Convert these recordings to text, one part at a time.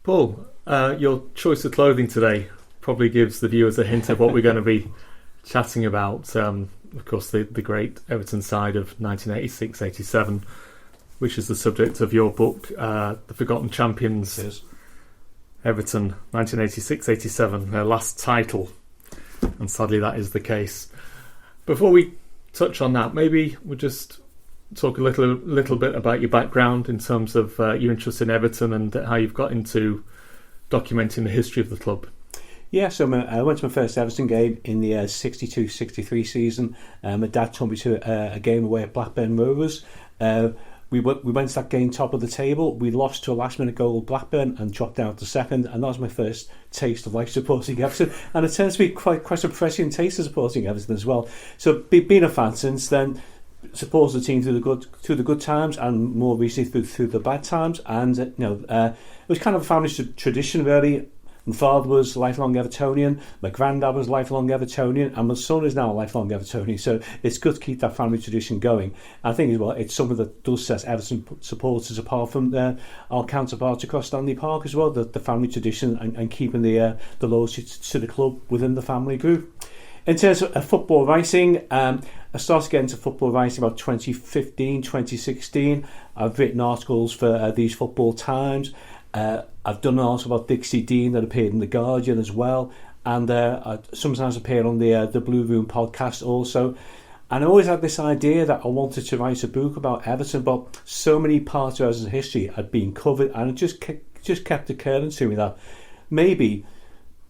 Paul, your choice of clothing today probably gives the viewers a hint of what we're going to be chatting about. Of course, the great Everton side of 1986-87, which is the subject of your book, The Forgotten Champions. Yes. Everton 1986-87, their last title. And sadly that is the case. Before we touch on that, maybe we'll just talk a little bit about your background in terms of your interest in Everton and how you've got into documenting the history of the club. Yeah, so I went to my first Everton game in the 62-63 season. My dad took me to a game away at Blackburn Rovers. We went to that game top of the table. We lost to a last-minute goal at Blackburn and dropped down to second, and that was my first taste of life supporting Everton. And it tends to be quite a prescient taste of supporting Everton as well. So being a fan since then, supports the team through the good times and more recently through the bad times. And it was kind of a family tradition really. My father was a lifelong Evertonian, my granddad was a lifelong Evertonian, and my son is now a lifelong Evertonian. So it's good to keep that family tradition going. I think as well, it's something that does set Everton supporters apart from our counterparts across Stanley Park as well. The family tradition and keeping the loyalty to the club within the family group. In terms of football writing, I started getting into football writing about 2015, 2016. I've written articles for these Football Times. I've done an article about Dixie Dean that appeared in The Guardian as well. And I sometimes appear on the Blue Room podcast also. And I always had this idea that I wanted to write a book about Everton, but so many parts of Everton's history had been covered, and it just kept occurring to me that maybe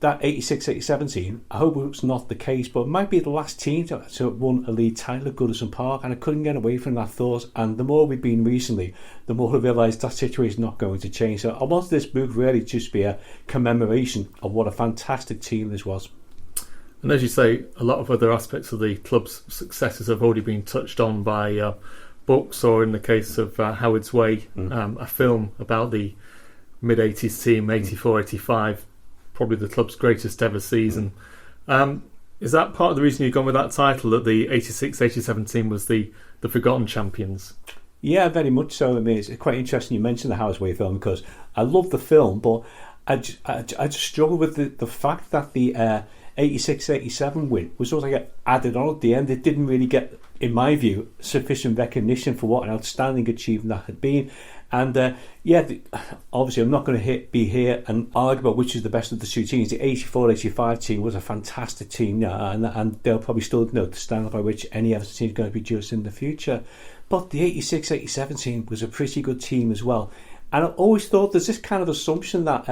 that 86-87 team, I hope it's not the case, but it might be the last team to have won a league title at Goodison Park, and I couldn't get away from that thought. And the more we've been recently, the more I realised that situation is not going to change. So I wanted this book really just be a commemoration of what a fantastic team this was. And as you say, a lot of other aspects of the club's successes have already been touched on by books, or in the case of Howard's Way, a film about the mid-80s team, 84-85, probably the club's greatest ever season. Is that part of the reason you've gone with that title, that the 86-87 team was the forgotten champions? Yeah, very much so. I mean, it's quite interesting you mentioned the Howard's Way film, because I love the film, but I just struggle with the fact that the 86-87 win was sort of like added on at the end. It didn't really get, in my view, sufficient recognition for what an outstanding achievement that had been. And obviously I'm not going to be here and argue about which is the best of the two teams. The 84-85 team was a fantastic team, and they'll probably still the standard by which any Everton team is going to be judged in the future. But the 86-87 team was a pretty good team as well. And I always thought there's this kind of assumption that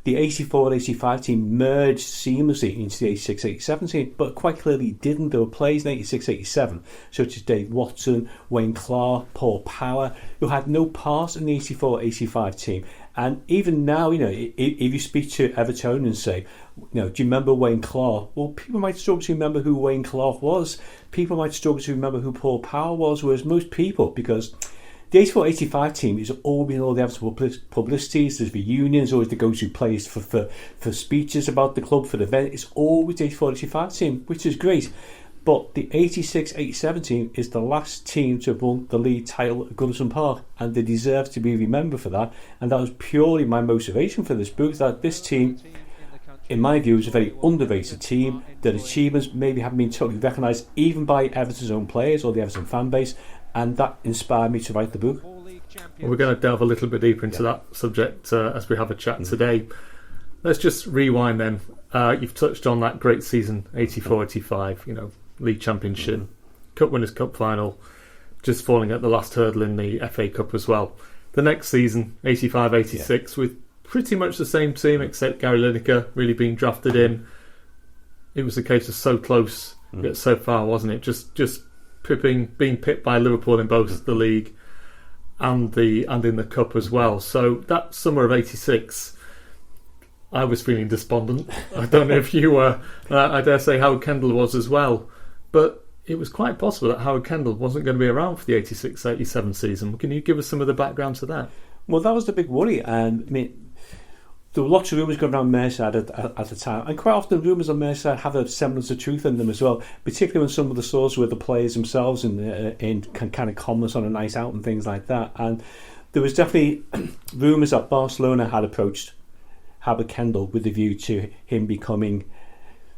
the 84-85 team merged seamlessly into the 86-87 team, but quite clearly didn't. There were players in 86-87, such as Dave Watson, Wayne Clark, Paul Power, who had no part in the 84-85 team. And even now, if you speak to Evertonians and say, do you remember Wayne Clark? Well, people might struggle to remember who Wayne Clark was. People might struggle to remember who Paul Power was, whereas most people, because the 84-85 team is always been all the Everton publicities. There's reunions, always the go-to place for speeches about the club, for the event. It's always the 84-85 team, which is great. But the 86-87 team is the last team to have won the league title at Goodison Park, and they deserve to be remembered for that. And that was purely my motivation for this book, that this team, in my view, is a very underrated team. Their achievements maybe haven't been totally recognised even by Everton's own players or the Everton fan base, and that inspired me to write the book. Well, we're going to delve a little bit deeper into that subject as we have a chat today. Let's just rewind then. You've touched on that great season, 84-85, league championship, Cup Winners' Cup final, just falling at the last hurdle in the FA Cup as well. The next season, 85-86, with pretty much the same team except Gary Lineker really being drafted in. It was a case of so close yet so far, wasn't it? Just being pipped by Liverpool in both the league and in the cup as well. So that summer of 86, I was feeling despondent. I don't know if you were. I dare say Howard Kendall was as well. But it was quite possible that Howard Kendall wasn't going to be around for the 86-87 season. Can you give us some of the background to that? Well, that was the big worry. There were lots of rumours going around Merseyside at the time, and quite often rumours on Merseyside have a semblance of truth in them as well, particularly when some of the sources were the players themselves in kind of comments on a night out and things like that. And there was definitely rumours that Barcelona had approached Howard Kendall with a view to him becoming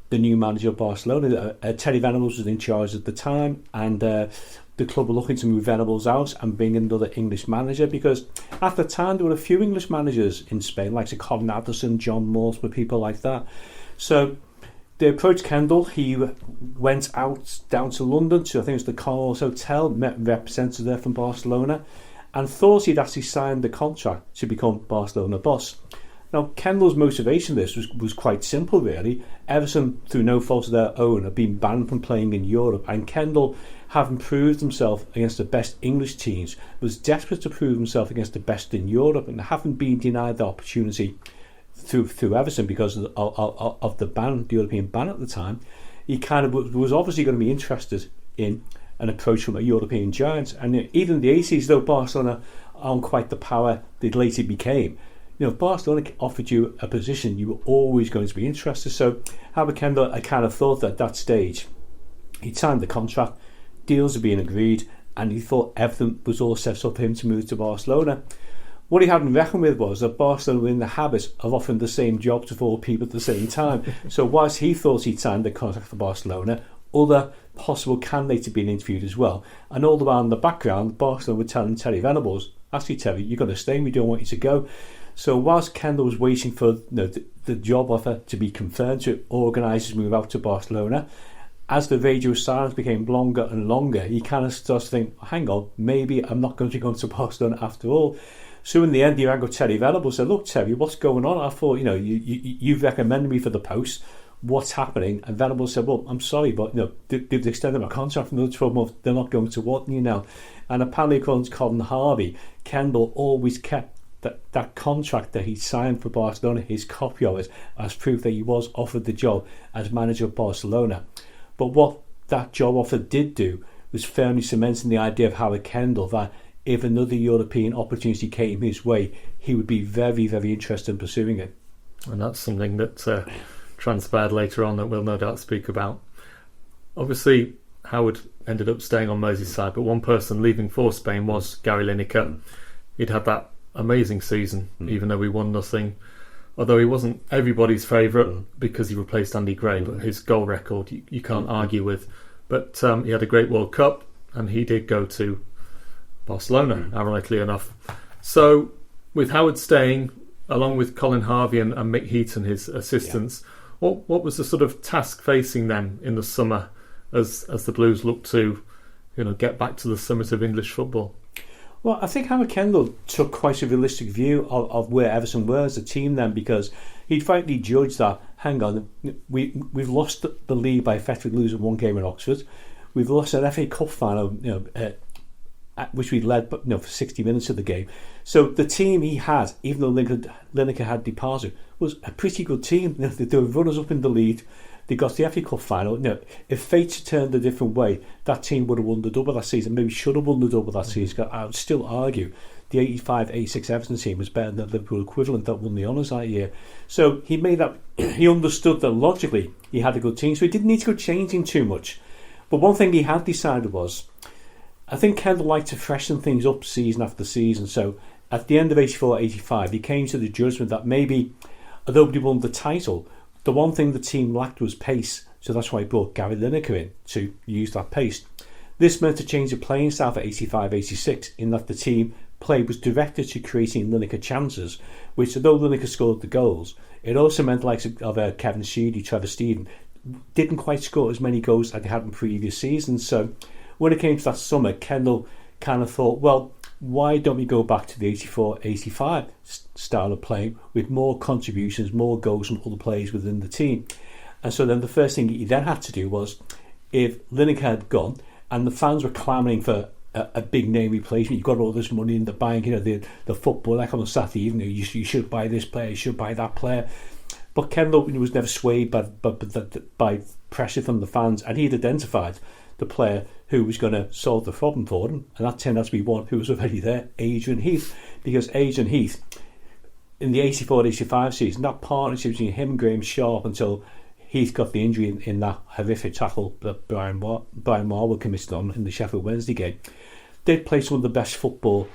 the new manager of Barcelona. Terry Venables was in charge at the time, and the club were looking to move Venables out and bring in another English manager, because at the time there were a few English managers in Spain, like Colin Addison, John Mortimer, people like that. So they approached Kendall. He went out down to London to, I think it was the Carlos Hotel, met representatives there from Barcelona, and thought he'd actually signed the contract to become Barcelona boss. Now, Kendall's motivation for this was quite simple, really. Everton, through no fault of their own, have been banned from playing in Europe, and Kendall, having proved himself against the best English teams, was desperate to prove himself against the best in Europe, and having been denied the opportunity through Everton because of the ban, the European ban at the time, he kind of was obviously going to be interested in an approach from a European giant. And even in the 80s, though Barcelona aren't quite the power they later became, if Barcelona offered you a position, you were always going to be interested. So Howard Kendall, I kind of thought that at that stage, he'd signed the contract, deals had been agreed, and he thought everything was all set up for him to move to Barcelona. What he hadn't reckoned with was that Barcelona were in the habit of offering the same job to 4 people at the same time. So whilst he thought he'd signed the contract for Barcelona, other possible candidates had been interviewed as well. And all the while in the background, Barcelona were telling Terry Venables, actually Terry, you're going to stay, we don't want you to go. So whilst Kendall was waiting for the job offer to be confirmed to organise his move out to Barcelona, as the radio silence became longer and longer, he kind of starts to think, hang on, maybe I'm not going to be going to Barcelona after all. So in the end, he rang up Terry Venables and said, look, Terry, what's going on? I thought, you've recommended me for the post. What's happening? And Venables said, well, I'm sorry, but they've extended my contract for another 12 months. They're not going to want you now. And apparently, according to Colin Harvey, Kendall always kept that contract that he signed for Barcelona, his copy of it, as proof that he was offered the job as manager of Barcelona. But what that job offer did do was firmly cementing the idea of Howard Kendall that if another European opportunity came his way, he would be very, very interested in pursuing it. And that's something that transpired later on that we'll no doubt speak about. Obviously, Howard ended up staying on Merseyside, but one person leaving for Spain was Gary Lineker. He'd had that amazing season, even though we won nothing. Although he wasn't everybody's favourite because he replaced Andy Gray, but his goal record you can't argue with. But he had a great World Cup, and he did go to Barcelona, ironically enough. So with Howard staying, along with Colin Harvey and Mick Heaton, his assistants, what was the sort of task facing them in the summer as the Blues looked to get back to the summit of English football? Well, I think Howard Kendall took quite a realistic view of where Everton were as a team then, because he'd rightly judged that, hang on, we've lost the league by effectively losing 1 game in Oxford. We've lost an FA Cup final, which we led for 60 minutes of the game. So the team he had, even though Lineker had departed, was a pretty good team. They were runners-up in the league. They got the FA Cup final. If fate had turned a different way, that team would have won the double that season. Maybe should have won the double that season. I would still argue the 85-86 Everton team was better than the Liverpool equivalent that won the honours that year. So he made that. He understood that logically he had a good team, so he didn't need to go changing too much. But one thing he had decided was, I think Kendall liked to freshen things up season after season. So at the end of 84-85, he came to the judgment that maybe, although he won the title, the one thing the team lacked was pace, so that's why he brought Gary Lineker in to use that pace. This meant a change of playing style for 85-86 in that the team play was directed to creating Lineker chances, which, although Lineker scored the goals, it also meant the likes of Kevin Sheedy, Trevor Steeden didn't quite score as many goals as they had in previous seasons. So when it came to that summer, Kendall kind of thought, well, why don't we go back to the 84-85 style of playing with more contributions, more goals from all the players within the team? And so then the first thing he then had to do was, if Lineker had gone and the fans were clamouring for a big name replacement, you've got all this money in the bank, the football, like on a Saturday evening, you should buy this player, you should buy that player. But Kendall was never swayed by pressure from the fans, and he'd identified the player who was going to solve the problem for him, and that turned out to be one who was already there, Adrian Heath. Because Adrian Heath, in the 84-85 season, that partnership between him and Graham Sharp, until Heath got the injury in that horrific tackle that Brian Marwell committed on in the Sheffield Wednesday game, they'd played some of the best football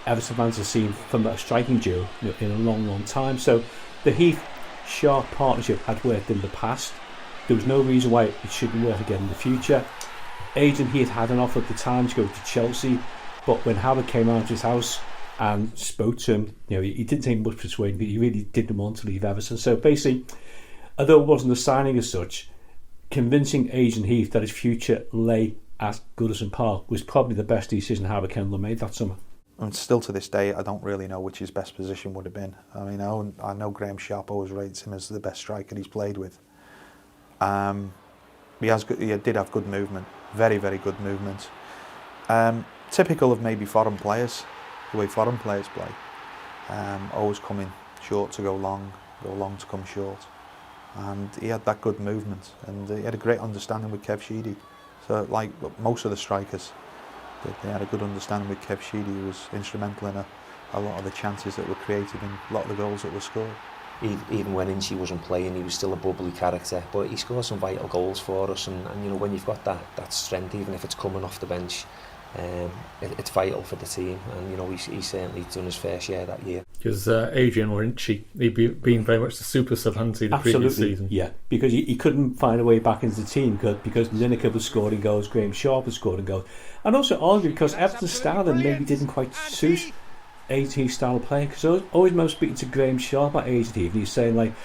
Everton fans have seen from that striking duo in a long, long time. So the Heath-Sharp partnership had worked in the past. There was no reason why it shouldn't work again in the future. Adrian Heath had an offer at the time to go to Chelsea, but when Howard came out of his house and spoke to him, he didn't take much persuading, but he really didn't want to leave Everton. So basically, although it wasn't a signing as such, convincing Adrian Heath that his future lay at Goodison Park was probably the best decision Howard Kendall made that summer. And still to this day, I don't really know which his best position would have been. I mean, I know Graham Sharp always rates him as the best striker he's played with. He did have good movement, very, very good movement. Typical of maybe foreign players, the way foreign players play. Always coming short to go long to come short. And he had that good movement, and he had a great understanding with Kev Sheedy. So like most of the strikers, they had a good understanding with Kev Sheedy, who was instrumental in a lot of the chances that were created and a lot of the goals that were scored. Even when Inchie wasn't playing, he was still a bubbly character, but he scored some vital goals for us, and when you've got that strength, even if it's coming off the bench, it's vital for the team, and he's certainly done his fair share that year. Because Adrian or Inchie, he'd been very much the super sub, hadn't he, the previous season? Yeah, because he couldn't find a way back into the team because Lineker was scoring goals, Graham Sharp was scoring goals, and also arguably because Everton's style maybe didn't quite suit Adrian's style of play. Because I was always remember speaking to Graham Sharp at Adrian, and he was saying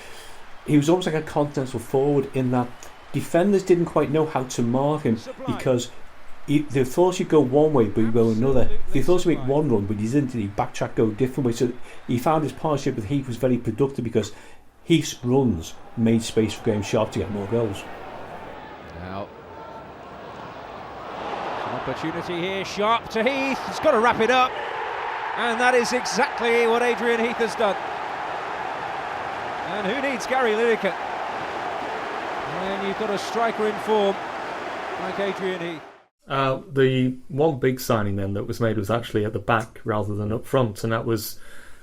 he was almost like a continental forward in that defenders didn't quite know how to mark him because they thought he'd go one way but he'd go another. They thought he'd make one run but he didn't, he backtrack, go a different way. So he found his partnership with Heath was very productive because Heath's runs made space for Graham Sharp to get more goals. Now, an opportunity here, Sharp to Heath, he's got to wrap it up, and that is exactly what Adrian Heath has done. And who needs Gary Lineker when you've got a striker in form like Adrian Heath? The one big signing then that was made was actually at the back rather than up front, and that was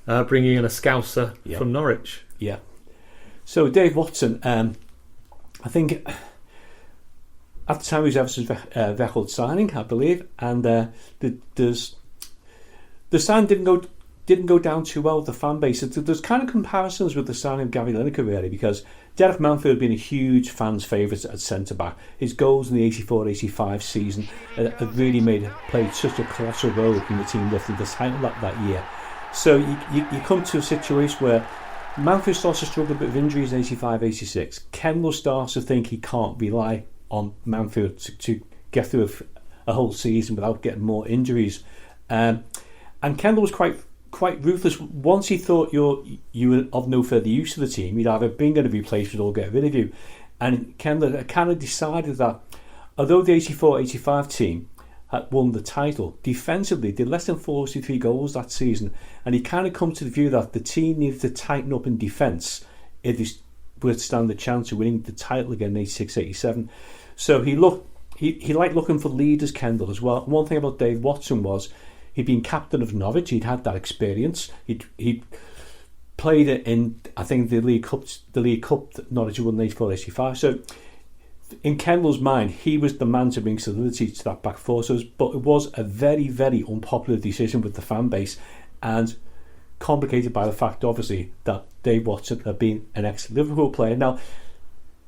bringing in a Scouser from Norwich. Yeah. So Dave Watson, I think at the time he was Everton's record signing, I believe, and the sign didn't go down too well with the fan base. There's kind of comparisons with the signing of Gary Lineker really, because Derek Mountfield had been a huge fans' favourite at centre-back. His goals in the 84-85 season have really played such a colossal role in the team lifting the title that year. So you come to a situation where Mountfield starts to struggle a bit with injuries in 85-86. Kendall starts to think he can't rely on Mountfield to get through a whole season without getting more injuries. And Kendall was quite ruthless. Once he thought you were of no further use to the team, he'd either bring in a replacement or get rid of you. And Kendall kind of decided that although the 84-85 team had won the title, defensively they less than 43 goals that season, and he kind of come to the view that the team needed to tighten up in defence if they were to stand the chance of winning the title again in 86-87. So he liked looking for leaders, Kendall, as well. One thing about Dave Watson was he'd been captain of Norwich. He'd had that experience. He'd played it in, I think, the League Cup that Norwich won in 84-85. So in Kendall's mind, he was the man to bring solidity to that back four. But it was a very, very unpopular decision with the fan base, and complicated by the fact, obviously, that Dave Watson had been an ex-Liverpool player. Now,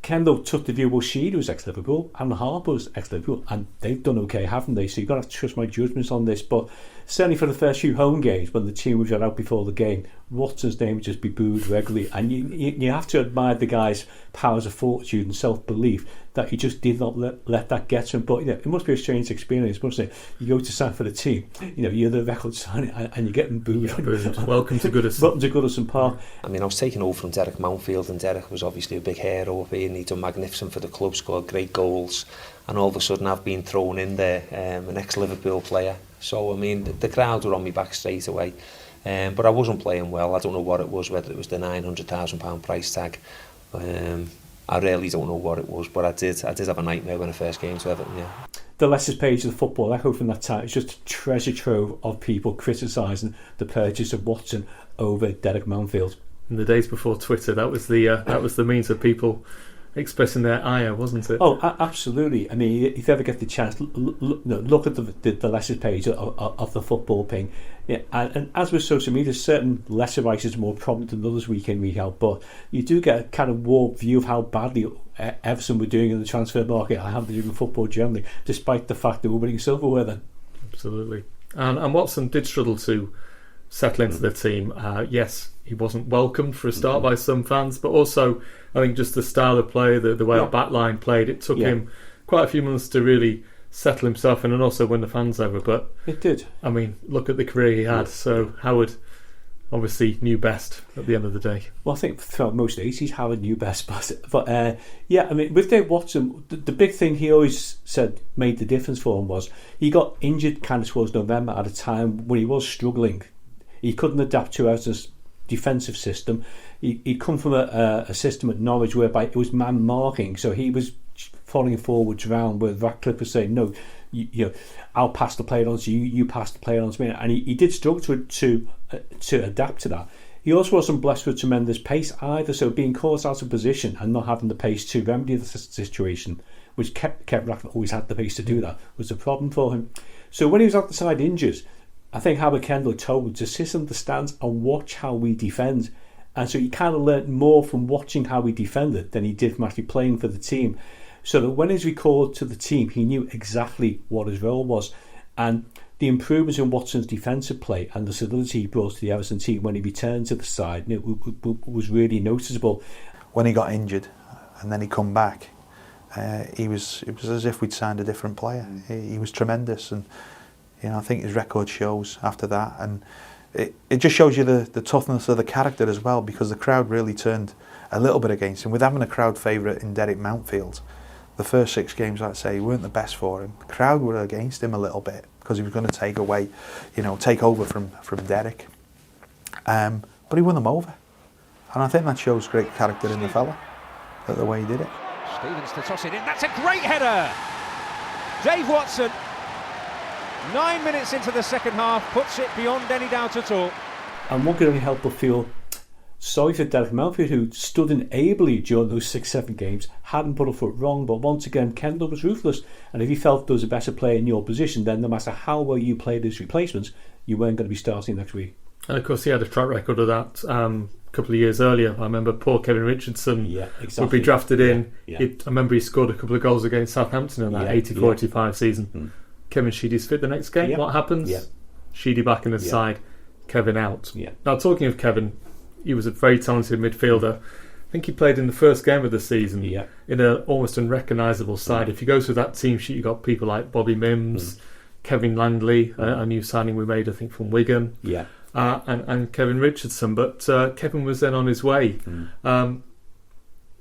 Kendall took the view, well, Sheedy was ex-Liverpool and Harper was ex-Liverpool, and they've done okay, haven't they? So you've got to trust my judgments on this. But certainly for the first few home games, when the team was out before the game, Watson's name would just be booed regularly. And you have to admire the guy's powers of fortitude and self-belief that he just did not let that get to him. But it must be a strange experience, mustn't it? You go to sign for the team, you're the record signing, and you're getting booed. Yeah, welcome to Goodison. Welcome to Goodison Park. I mean, I was taking over from Derek Mountfield, and Derek was obviously a big hero up here, and he'd done magnificent for the club, scored great goals, and all of a sudden I've been thrown in there, an ex-Liverpool player. So, I mean, the crowd were on me back straight away. But I wasn't playing well. I don't know what it was, whether it was the £900,000 price tag. I really don't know what it was, but I did have a nightmare when I first came to Everton, yeah. The letters page of the Football Echo from that time, it's just a treasure trove of people criticising the purchase of Watson over Derek Mountfield. In the days before Twitter, that was the means of people expressing their ire, wasn't it? Oh, absolutely. I mean, if you ever get the chance, look at the letters page of the football ping. Yeah, and as with social media, certain lesser writers are more prominent than others week in, week out, but you do get a kind of warped view of how badly Everton were doing in the transfer market. I have been doing football generally, despite the fact that we're winning silverware then. Absolutely. And Watson did struggle to settle into the team. Yes, he wasn't welcomed for a start by some fans, but also I think just the style of play, the way our back line played, it took him quite a few months to really settle himself in and also win the fans over. But it did. I mean, look at the career he had. So Howard obviously knew best at the end of the day. Well, I think throughout most 80s, Howard knew best. But I mean, with Dave Watson, the big thing he always said made the difference for him was he got injured kind of towards November at a time when he was struggling. He couldn't adapt to Everton's defensive system. He'd come from a system at Norwich whereby it was man marking, so he was falling forwards round where Ratcliffe was saying, no, you know, I'll pass the play on to you, you pass the play on to me, and he did struggle to adapt to that. He also wasn't blessed with tremendous pace either, so being caught out of position and not having the pace to remedy the situation, which kept Ratcliffe always had the pace to do that, was a problem for him. So when he was out the side injured, I think Howard Kendall told him to sit in the stands and watch how we defend. And so he kind of learnt more from watching how we defended than he did from actually playing for the team. So that when he's recalled to the team, he knew exactly what his role was. And the improvements in Watson's defensive play and the solidity he brought to the Everton team when he returned to the side was really noticeable. When he got injured and then he come back, it was as if we'd signed a different player. He was tremendous, and you know, I think his record shows after that, and it just shows you the toughness of the character as well, because the crowd really turned a little bit against him. With having a crowd favourite in Derek Mountfield, the first 6 games, like I say, weren't the best for him. The crowd were against him a little bit because he was going to take over from Derek. But he won them over, and I think that shows great character in the fella, the way he did it. Stevens to toss it in. That's a great header. Dave Watson, 9 minutes into the second half, puts it beyond any doubt at all. And one could only help but feel sorry for Derek Mountfield, who stood in ably during those 6-7 games, hadn't put a foot wrong, but once again Kendall was ruthless, and if he felt there was a better player in your position, then no matter how well you played as replacements, you weren't going to be starting next week. And of course he had a track record of that a couple of years earlier. I remember poor Kevin Richardson would be drafted in. I remember he scored a couple of goals against Southampton in that 84-85 season. Kevin Sheedy's fit the next game. What happens? Sheedy back in the side, Kevin out. Now, talking of Kevin, he was a very talented midfielder. I think he played in the first game of the season in an almost unrecognisable side. If you go through that team sheet, you've got people like Bobby Mims, Kevin Langley, a new signing we made, I think, from Wigan, and Kevin Richardson. But Kevin was then on his way.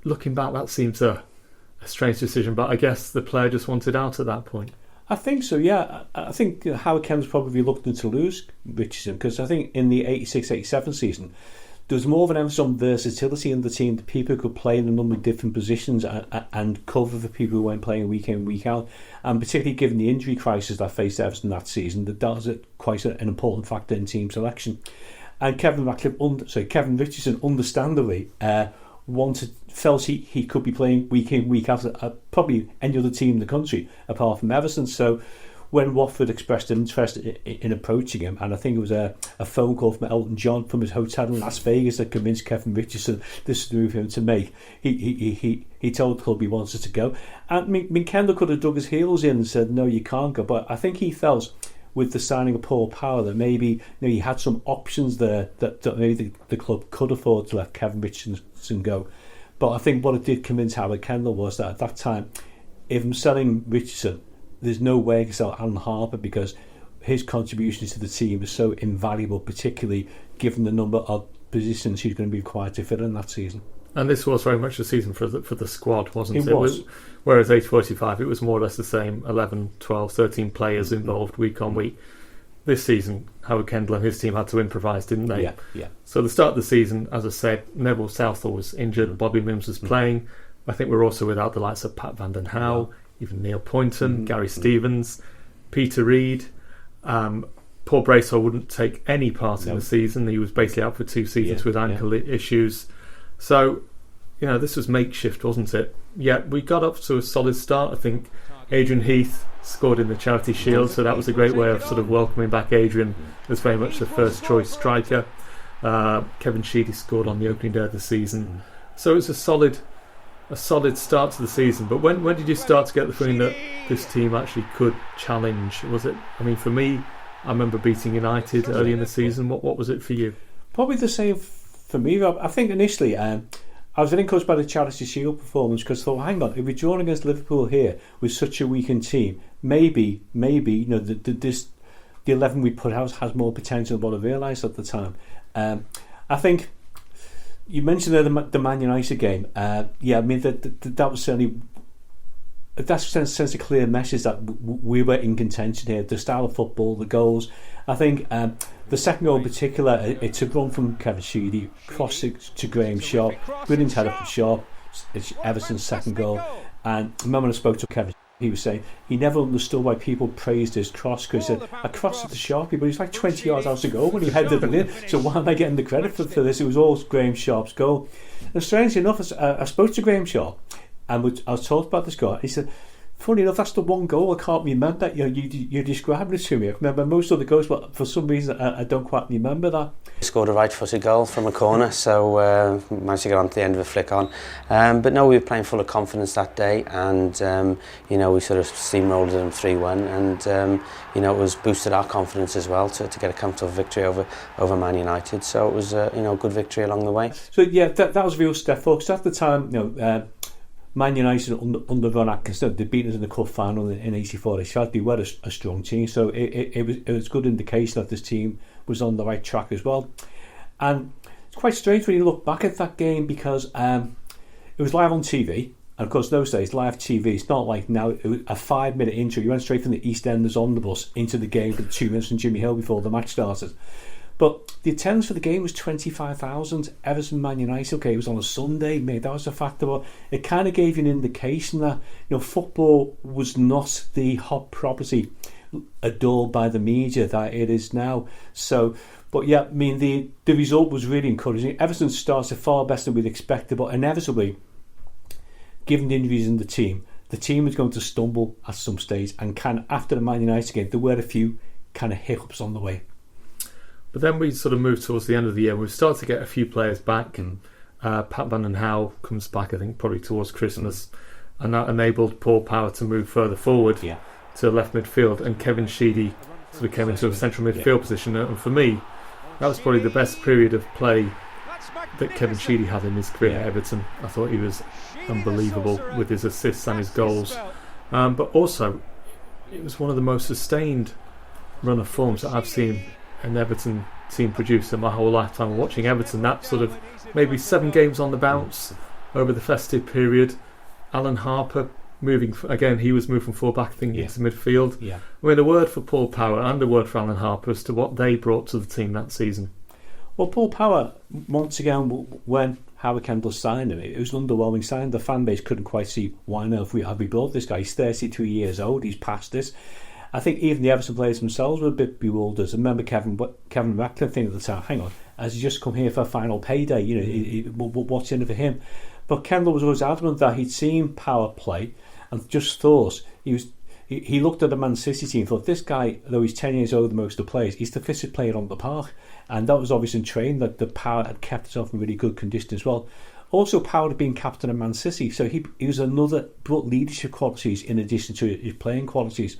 Looking back, that seems a strange decision, but I guess the player just wanted out at that point. I think so, yeah. I think Howard Kendall's probably reluctant to lose Richardson, because I think in the 86-87 season there was more of an emphasis on versatility in the team, that people could play in a number of different positions and cover for people who weren't playing week in, week out. And particularly given the injury crisis that faced Everton that season, that was quite an important factor in team selection. And Kevin Richardson, understandably, felt he could be playing week in, week out at probably any other team in the country apart from Everton. So when Watford expressed an interest in approaching him, and I think it was a phone call from Elton John from his hotel in Las Vegas that convinced Kevin Richardson this was the move for him to make, he told the club he wanted to go. And Kendall could have dug his heels in and said, no, you can't go. But I think he felt with the signing of Paul Power that maybe he had some options there that maybe the club could afford to let Kevin Richardson go. But I think what it did convince Howard Kendall was that at that time, if I'm selling Richardson, there's no way I can sell Alan Harper, because his contributions to the team are so invaluable, particularly given the number of positions he's going to be required to fill in that season. And this was very much a season for the squad, wasn't it? It was. Whereas 845, it was more or less the same, 11, 12, 13 players involved week on week. This season, Howard Kendall and his team had to improvise, didn't they? Yeah. So the start of the season, as I said, Neville Southall was injured, Bobby Mims was playing. I think we're also without the likes of Pat Van Den Houw, even Neil Poynton, Gary Stevens, Peter Reid. Paul Bracewell wouldn't take any part in the season. He was basically out for 2 seasons with ankle issues. So, this was makeshift, wasn't it? Yeah, we got up to a solid start. I think Adrian Heath scored in the Charity Shield, so that was a great way of sort of welcoming back Adrian as very much the first choice striker. Kevin Sheedy scored on the opening day of the season, so it was a solid start to the season. But when did you start to get the feeling that this team actually could challenge? Was it? I mean, for me, I remember beating United early in the season. What was it for you? Probably the same for me, Rob. I think initially I was very encouraged by the Charity Shield performance, because I thought, hang on, if we're drawn against Liverpool here with such a weakened team, maybe the 11 we put out has more potential than what I realised at the time. I think you mentioned the Man United game. I mean that was certainly. That sends a clear message that we were in contention here. The style of football, the goals. I think the second goal in particular, it's a run from Kevin Sheedy, cross to Graham Sharp, brilliant header from Sharp. It's Everton's second goal. And the moment I spoke to Kevin, he was saying he never understood why people praised his cross, because he said, I crossed it to Sharpie, but he's like 20 yards out to goal when he headed it in. So why am I getting the credit for this? It was all Graham Sharp's goal. And strangely enough, I spoke to Graham Sharp, and I was talking about this goal. He said, funny enough, that's the one goal I can't remember. You're describing it to me. I remember most of the goals, but for some reason I don't quite remember that. He scored a right-footed goal from a corner, so managed to get on to the end of a flick on. But no, we were playing full of confidence that day, and we sort of steamrolled them 3-1, and it was boosted our confidence as well to get a comfortable victory over Man United. So it was a good victory along the way. So yeah, that was a real step forward. Because at the time, Man United under Ron Atkinson, they beat us in the cup final in 84-85. They were a strong team, so it was good indication that this team was on the right track as well. And it's quite strange when you look back at that game, because it was live on TV, and of course those days live TV, it's not like now. It was a 5-minute intro. You went straight from the EastEnders omnibus into the game with 2 minutes from Jimmy Hill before the match started. But the attendance for the game was 25,000. Everton Man United, okay, it was on a Sunday, maybe that was a factor, but it kind of gave you an indication that football was not the hot property adored by the media that it is now. So, but yeah, I mean the result was really encouraging. Everton started far better than we'd expected, but inevitably, given the injuries in the team was going to stumble at some stage, and after the Man United game, there were a few kind of hiccups on the way. But then we sort of moved towards the end of the year. We've started to get a few players back. Pat Van den Hauwe comes back, I think, probably towards Christmas. And that enabled Paul Power to move further forward to left midfield. And Kevin Sheedy sort of came into a central midfield position. And for me, that was probably the best period of play that Kevin Sheedy had in his career at Everton. I thought he was unbelievable with his assists and his goals. But also, it was one of the most sustained run of forms that I've seen an Everton team produce in my whole lifetime. Watching Everton, that sort of maybe 7 games on the bounce over the festive period. Alan Harper moving again, he was moved from full back, I think, into midfield. I mean, a word for Paul Power and a word for Alan Harper as to what they brought to the team that season. Well, Paul Power, once again, when Howard Kendall signed him, it was an underwhelming sign. The fan base couldn't quite see why now have we brought this guy. He's 32 years old, he's past this. I think even the Everton players themselves were a bit bewildered. I remember Kevin Ratcliffe thinking at the time, hang on, has he just come here for a final payday? What's in it for him? But Kendall was always adamant that he'd seen Power play and just thought he looked at the Man City team and thought, this guy, though he's 10 years older than most of the players, he's the fittest player on the park. And that was obviously in training that the Power had kept himself in really good condition as well. Also, Power had been captain of Man City, so he was another, brought leadership qualities in addition to his playing qualities.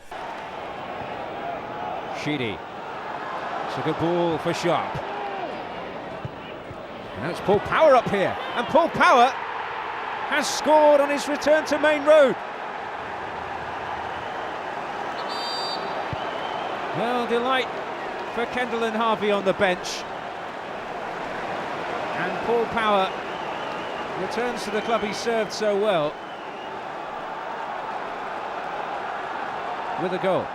Sheedy. It's a good ball for Sharp. Now it's Paul Power up here, and Paul Power has scored on his return to Main Road. Well, delight for Kendall and Harvey on the bench. And Paul Power returns to the club he served so well with a goal.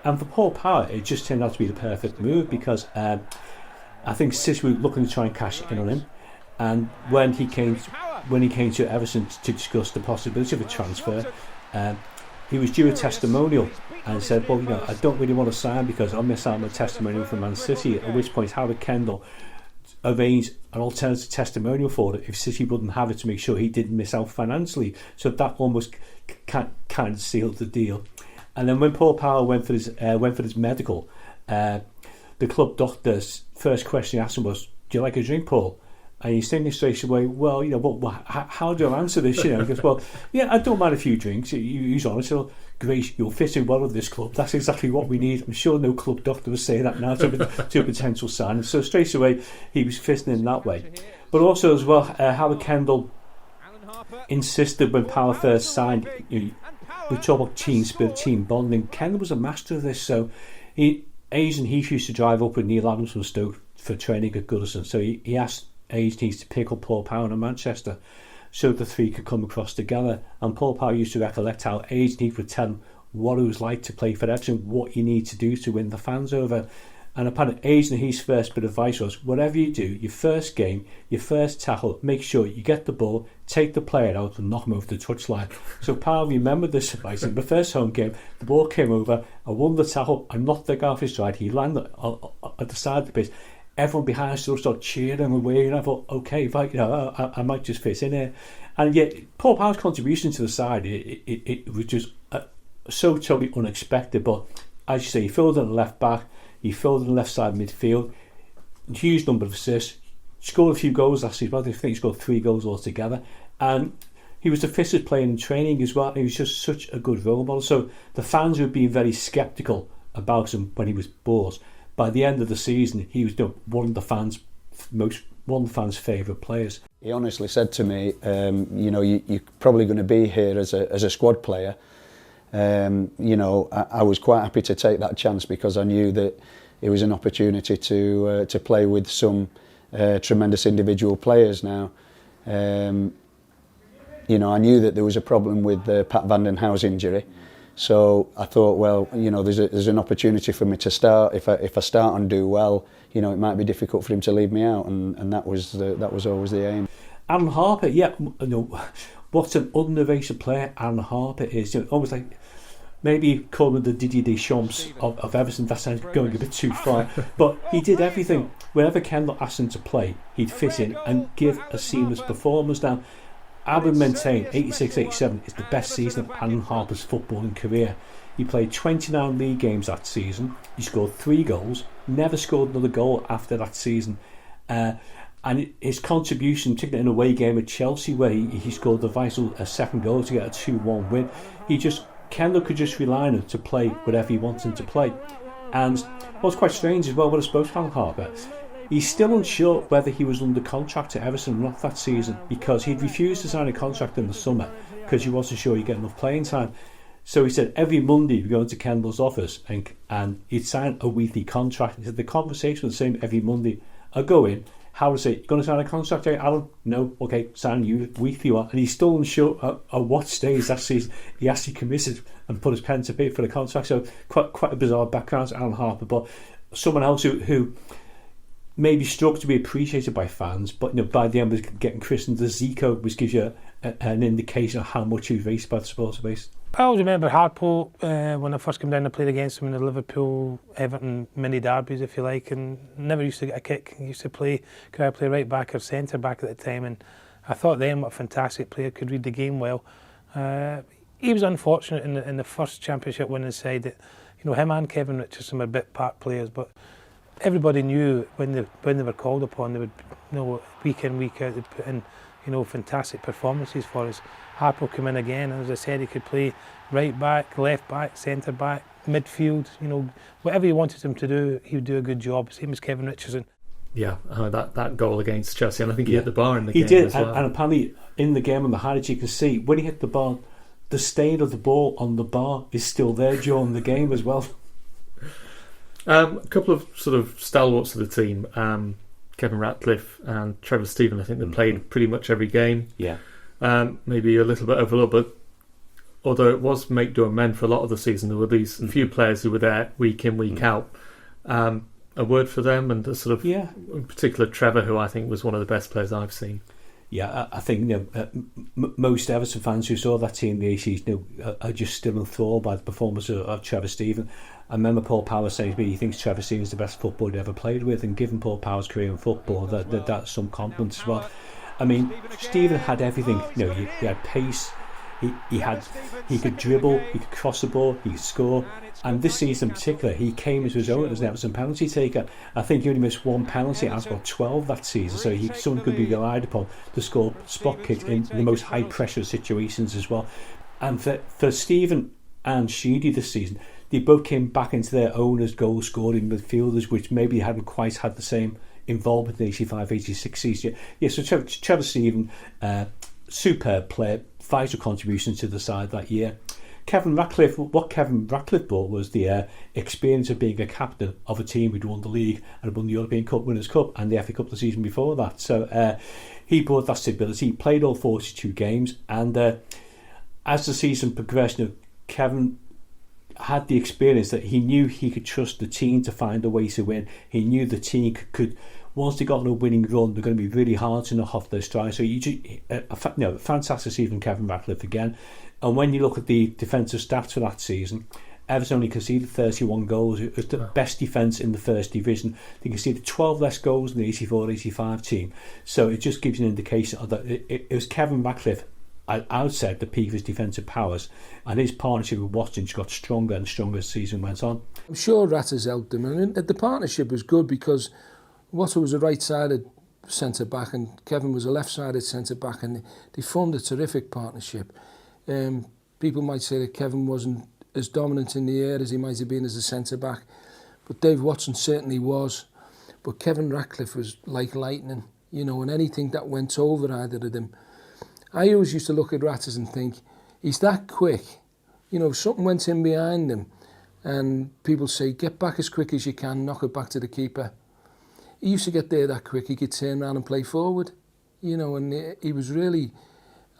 And for Paul Power, it just turned out to be the perfect move, because I think City were looking to try and cash in on him. And when he came to Everton to discuss the possibility of a transfer, he was due a testimonial and said, well, I don't really want to sign because I'll miss out on a testimonial from Man City. At which point Howard Kendall arrange an alternative testimonial for it if City wouldn't have it, to make sure he didn't miss out financially. So that almost kind of sealed the deal. And then when Paul Powell went for his medical, the club doctor's first question he asked him was, "Do you like a drink, Paul?" And he's thinking straight away, well, how do I answer this? He goes, well, yeah, I don't mind a few drinks. He's honest. So, great, you'll fit in well with this club. That's exactly what we need. I'm sure no club doctor would say that now to a potential signing. So straight away, he was fitting in that way. But also as well, Howard Kendall insisted when Powell first signed, we talk about team spirit, team bonding. Kendall was a master of this. So Hayes and Heath used to drive up with Neil Adams from Stoke for training at Goodison. So he asked Hayes needs to pick up Paul Powell in Manchester so the three could come across together. And Paul Powell used to recollect how Hayes would tell him what it was like to play for Everton, what you need to do to win the fans over. And apparently Hayes and his first bit of advice was, whatever you do, your first game, your first tackle, make sure you get the ball, take the player out and knock him over the touchline. So Powell remembered this advice. In the first home game, the ball came over, I won the tackle, I knocked the guy off his stride, he landed at the side of the pitch. Everyone behind us started cheering away, and I thought, okay, if I might just fit in here. And yet, Paul Powell's contribution to the side, it was just so totally unexpected. But as you say, he filled in the left back, he filled in the left side midfield, huge number of assists, scored a few goals last season. I think he scored 3 goals altogether, and he was the fittest player in training as well. He was just such a good role model. So the fans were being very sceptical about him when he was bought. By the end of the season, he was one of the fans' favourite players. He honestly said to me, you're probably going to be here as a squad player. I was quite happy to take that chance because I knew that it was an opportunity to play with some tremendous individual players. Now, I knew that there was a problem with Pat Van Den Hou's injury. So I thought, well, there's an opportunity for me to start. If I start and do well, it might be difficult for him to leave me out, and that was always the aim. Alan Harper, what an underrated player Alan Harper is. Almost like maybe call him the Didier Deschamps of Everton. That sounds going a bit too far, but he did everything. Whenever Kendall asked him to play, he'd fit in and give a seamless performance. Now, I would maintain 86-87 is the best season of Alan Harper's footballing career. He played 29 league games that season. He scored 3 goals, never scored another goal after that season. And his contribution, particularly in an away game at Chelsea, where he scored the vital second goal to get a 2-1 win, Kendall could just rely on him to play whatever he wanted him to play. And what's quite strange as well, what I spoke to Alan Harper, he's still unsure whether he was under contract to Everton or not that season, because he'd refused to sign a contract in the summer because he wasn't sure he'd get enough playing time. So he said every Monday he'd go into Kendall's office and he'd sign a weekly contract. He said the conversation was the same every Monday. I'd go in, Howard would say, "You going to sign a contract, Alan?" "No." "Okay, sign you weekly one." And he's still unsure at what stage that season he actually committed and put his pen to paper for the contract. So quite a bizarre background to Alan Harper, but someone else who maybe struggled to be appreciated by fans, but by the end of getting christened the Zico, which gives you an indication of how much he was raised by the supporter base. I always remember Harpo when I first came down and played against him in the Liverpool, Everton mini derbies, if you like, and never used to get a kick. He used to play, could I play right back or centre back at the time, and I thought then what a fantastic player, could read the game well. He was unfortunate in the first championship winning side that, him and Kevin Richardson were bit part players, but everybody knew when they were called upon, they would, week in, week out, they'd put in, fantastic performances for us. Harpo came in again, and as I said, he could play right back, left back, centre back, midfield. Whatever you wanted him to do, he would do a good job. Same as Kevin Richardson. Yeah, that goal against Chelsea, and I think he hit the bar in the game. He did, as well. and apparently in the game on the highlights you can see when he hit the bar, the stain of the ball on the bar is still there during the game as well. A couple of sort of stalwarts of the team, Kevin Ratcliffe and Trevor Stephen. I think they played pretty much every game. Yeah. Maybe a little bit overlooked, but although it was make do and mend for a lot of the season, there were these few players who were there week in, week out. A word for them, and in particular Trevor, who I think was one of the best players I've seen. Yeah, I think most Everton fans who saw that team in the 80s are just still enthralled by the performance of Trevor Steven. I remember Paul Powers saying to me he thinks Trevor Steven's the best footballer he ever played with, and given Paul Powers' career in football, that's some confidence as well. I mean, Steven had everything. He had pace. He could dribble, he could cross the ball, he could score. And this season in particular, he came into his own as an Everton penalty taker. I think he only missed one penalty out of about 12 that season, so someone could be relied upon to score spot kicks in the most high pressure situations as well. And for Steven and Sheedy this season, they both came back into their own as goal scoring midfielders, which maybe hadn't quite had the same involvement in the 85-86 season. Yeah, so Trevor Steven, superb player, vital contribution to the side that year. What Kevin Ratcliffe brought was the experience of being a captain of a team who'd won the league and won the European Cup, Winners' Cup, and the FA Cup the season before that. So he brought that stability. He played all 42 games, and as the season progressed, Kevin had the experience that he knew he could trust the team to find a way to win. He knew the team could once they got on a winning run, they're going to be really hard to knock off their stride. So fantastic season, Kevin Ratcliffe again. And when you look at the defensive stats for that season, Everton only conceded 31 goals. It was the best defence in the first division. They conceded 12 less goals than the 84-85 team. So it just gives you an indication of that. It was Kevin Ratcliffe, I would say, the peak of his defensive powers, and his partnership with Watson just got stronger and stronger as the season went on. I'm sure Ratters helped him, and the partnership was good because Watson was a right-sided centre-back and Kevin was a left-sided centre-back, and they formed a terrific partnership. People might say that Kevin wasn't as dominant in the air as he might have been as a centre-back, but Dave Watson certainly was. But Kevin Ratcliffe was like lightning, and anything that went over either of them. I always used to look at Ratters and think, he's that quick. If something went in behind him and people say, get back as quick as you can, knock it back to the keeper. He used to get there that quick, he could turn around and play forward, and he was really,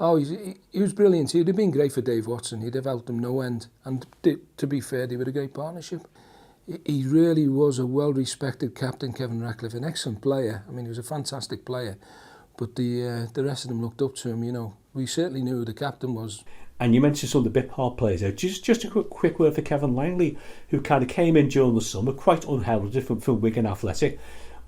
he was brilliant. He'd have been great for Dave Watson, he'd have helped him no end, and to be fair, they were a great partnership. He really was a well-respected captain, Kevin Ratcliffe, an excellent player. I mean, he was a fantastic player, but the rest of them looked up to him, We certainly knew who the captain was. And you mentioned some of the Bip-Hard players there. Just a quick word for Kevin Langley, who kind of came in during the summer, quite unheralded from Wigan Athletic,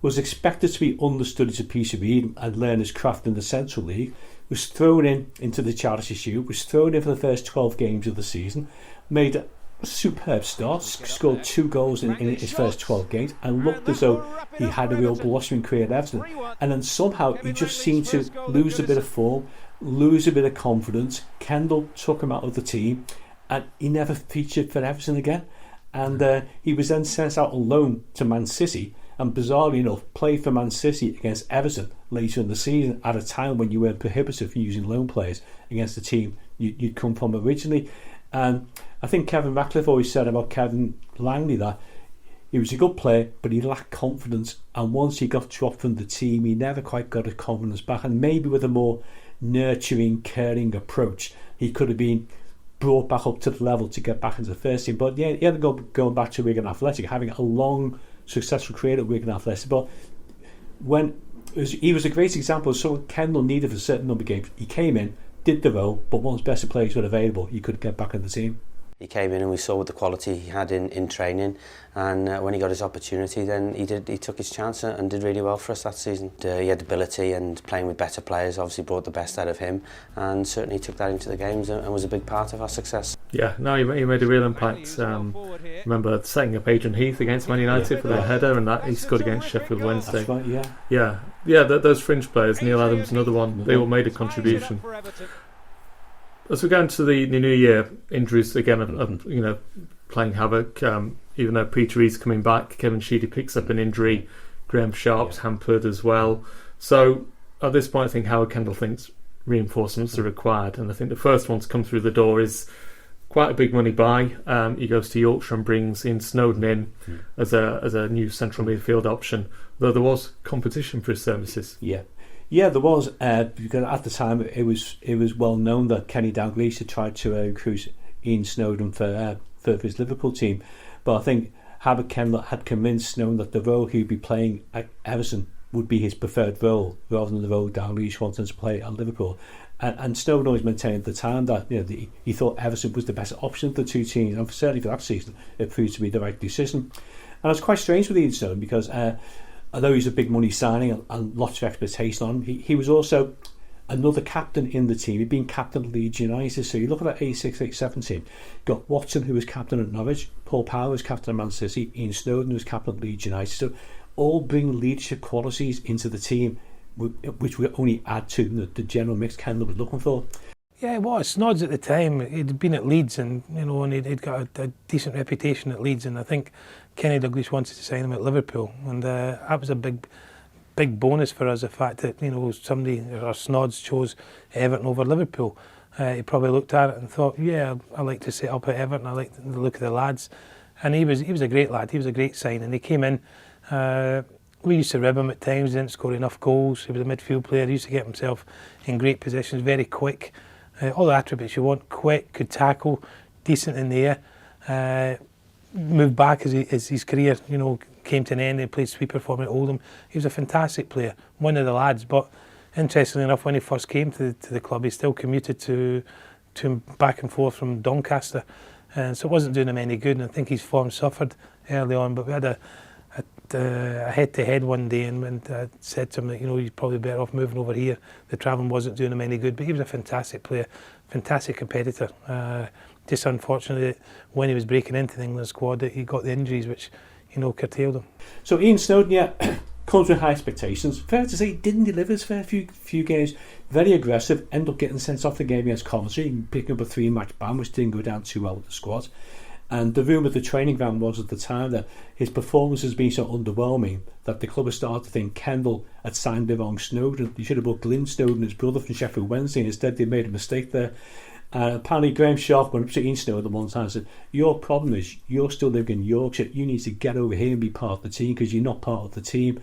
was expected to be understood as a piece of Eden and learn his craft in the Central League, was thrown into the Charity Shield, was thrown in for the first 12 games of the season, made a superb start, scored 2 goals in his first 12 games, and looked as though he had a real blossoming career at Everton. And then somehow he just seemed to lose a bit of form, lose a bit of confidence. Kendall took him out of the team, and he never featured for Everton again. And he was then sent out on loan to Man City, and bizarrely enough played for Man City against Everton later in the season at a time when you were prohibitive for using loan players against the team you'd come from originally. And I think Kevin Ratcliffe always said about Kevin Langley that he was a good player, but he lacked confidence, and once he got dropped from the team, he never quite got his confidence back. And maybe with a more nurturing, caring approach, he could have been brought back up to the level to get back into the first team. But yeah, he ended up going back to Wigan Athletic, having a long, successful career at Wigan Athletic. But he was a great example of someone Kendall needed for a certain number of games. He came in, did the role, but once better players were available, he could get back in the team. He came in and we saw the quality he had in training, and when he got his opportunity, then he took his chance and did really well for us that season. He had ability, and playing with better players obviously brought the best out of him, and certainly took that into the games and was a big part of our success. Yeah, no, he made a real impact. Remember setting up Adrian Heath against Man United for their header, and that he scored against Sheffield Wednesday. That's right, yeah. Those fringe players, Neil Adams, another one. They all made a contribution. As we go into the new year, injuries again are playing havoc. Even though Peter Reid's coming back, Kevin Sheedy picks up an injury. Graham Sharp's hampered as well. So at this point, I think Howard Kendall thinks reinforcements are required, and I think the first one to come through the door is quite a big money buy. He goes to Yorkshire and brings in Snowden in as a new central midfield option, though there was competition for his services. Yeah, there was, because at the time it was well known that Kenny Dalglish had tried to recruit Ian Snowden for his Liverpool team, but I think Howard Kendall had convinced Snowden that the role he'd be playing at Everton would be his preferred role rather than the role Dalglish wanted to play at Liverpool. And Snowden always maintained at the time that he thought Everton was the best option for the two teams, and certainly for that season it proved to be the right decision. And it's quite strange with Ian Snowden because although he's a big money signing and lots of expectation on him, he was also another captain in the team. He'd been captain of Leeds United, so you look at that 86-87 team. Got Watson, who was captain at Norwich, Paul Power was captain of Man City, Ian Snowden was captain of Leeds United. So all bring leadership qualities into the team, which will only add to the general mix Kendall was looking for. Yeah, well, Snods at the time, he'd been at Leeds and he'd got a decent reputation at Leeds, and I think Kenny Dalglish wanted to sign him at Liverpool, and that was a big bonus for us, the fact that somebody or Snods chose Everton over Liverpool. He probably looked at it and thought, yeah, I like to set up at Everton, I like the look of the lads, and he was a great lad, he was a great sign, and he came in. We used to rib him at times, he didn't score enough goals, he was a midfield player, he used to get himself in great positions, very quick, all the attributes you want, quick, could tackle, decent in the air, moved back as his career came to an end. He played sweeper for me at Oldham. He was a fantastic player, one of the lads, but interestingly enough, when he first came to the club, he still commuted to back and forth from Doncaster, and so it wasn't doing him any good, and I think his form suffered early on, but we had a head-to-head one day, and I said to him that he's probably better off moving over here. The travelling wasn't doing him any good, but he was a fantastic player, fantastic competitor. Just unfortunately that when he was breaking into the England squad that he got the injuries which curtailed him. So Ian Snowden, comes with high expectations. Fair to say, he didn't deliver his fair few games. Very aggressive, ended up getting sent off the game against Coventry, picking up a 3-match ban, which didn't go down too well with the squad. And the rumour at the training ground was at the time that his performance has been so underwhelming that the club has started to think Kendall had signed the wrong Snowden. He should have booked Glyn Snowden, his brother from Sheffield Wednesday, and instead they made a mistake there. Apparently Graham Sharp went up to Ian Snowden one time and said, your problem is you're still living in Yorkshire, you need to get over here and be part of the team because you're not part of the team.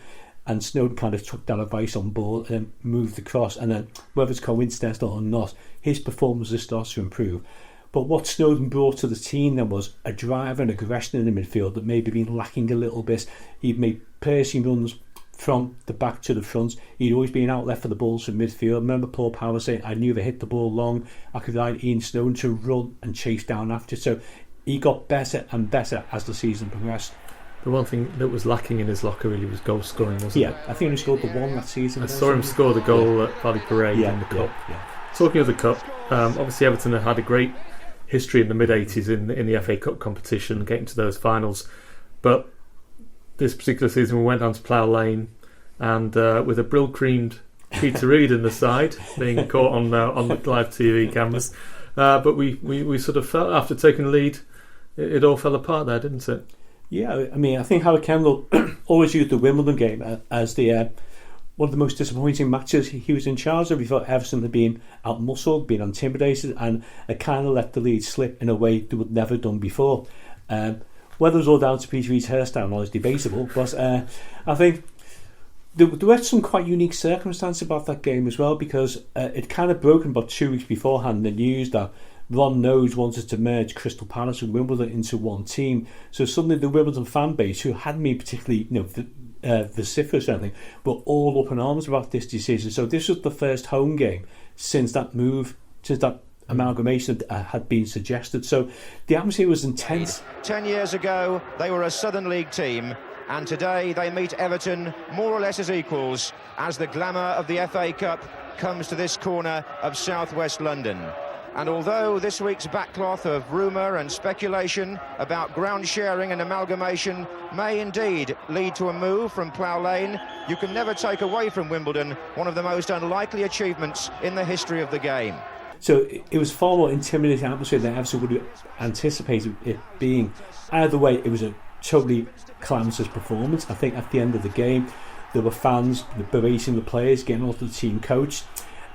And Snowden kind of took that advice on board and moved across, and then whether it's coincidental or not, his performance has started to improve. But what Snowden brought to the team then was a drive and aggression in the midfield that maybe been lacking a little bit. He'd made piercing runs from the back to the front. He'd always been out left for the balls from midfield. I remember Paul Power saying, I knew if I hit the ball long, I could ride Ian Snowden to run and chase down after. So he got better and better as the season progressed. The one thing that was lacking in his locker really was goal scoring, wasn't it? Yeah, I think he scored the one that season. I saw him score the goal at Valley Parade in the Cup. Talking of the Cup, obviously Everton had a great history in the mid-80s in the FA Cup competition, getting to those finals. But this particular season we went down to Plough Lane, and with a brill-creamed Peter Reid in the side, being caught on the live TV cameras. But we sort of felt, after taking the lead, it all fell apart there, didn't it? Yeah, I mean, I think Howard Kendall always used the Wimbledon game as the one of the most disappointing matches he was in charge of. He thought Everton had been out-muscled, been intimidated, and it kind of let the lead slip in a way they would never have done before. Whether it was all down to Peter Reid's hairstyle is debatable, but I think there were some quite unique circumstances about that game as well, because it kind of broken about 2 weeks beforehand the news that Ron Knowles wanted to merge Crystal Palace and Wimbledon into one team. So suddenly the Wimbledon fan base, who hadn't been particularly vociferous or anything, were all up in arms about this decision. So this was the first home game since that amalgamation had been suggested. So the atmosphere was intense. 10 years ago, they were a Southern League team, and today they meet Everton more or less as equals as the glamour of the FA Cup comes to this corner of southwest London. And although this week's backcloth of rumour and speculation about ground sharing and amalgamation may indeed lead to a move from Plough Lane, you can never take away from Wimbledon one of the most unlikely achievements in the history of the game. So it was far more intimidating atmosphere than Everton would have anticipated it being. Either way, it was a totally calamitous performance. I think at the end of the game, there were fans berating the players, getting off the team coach.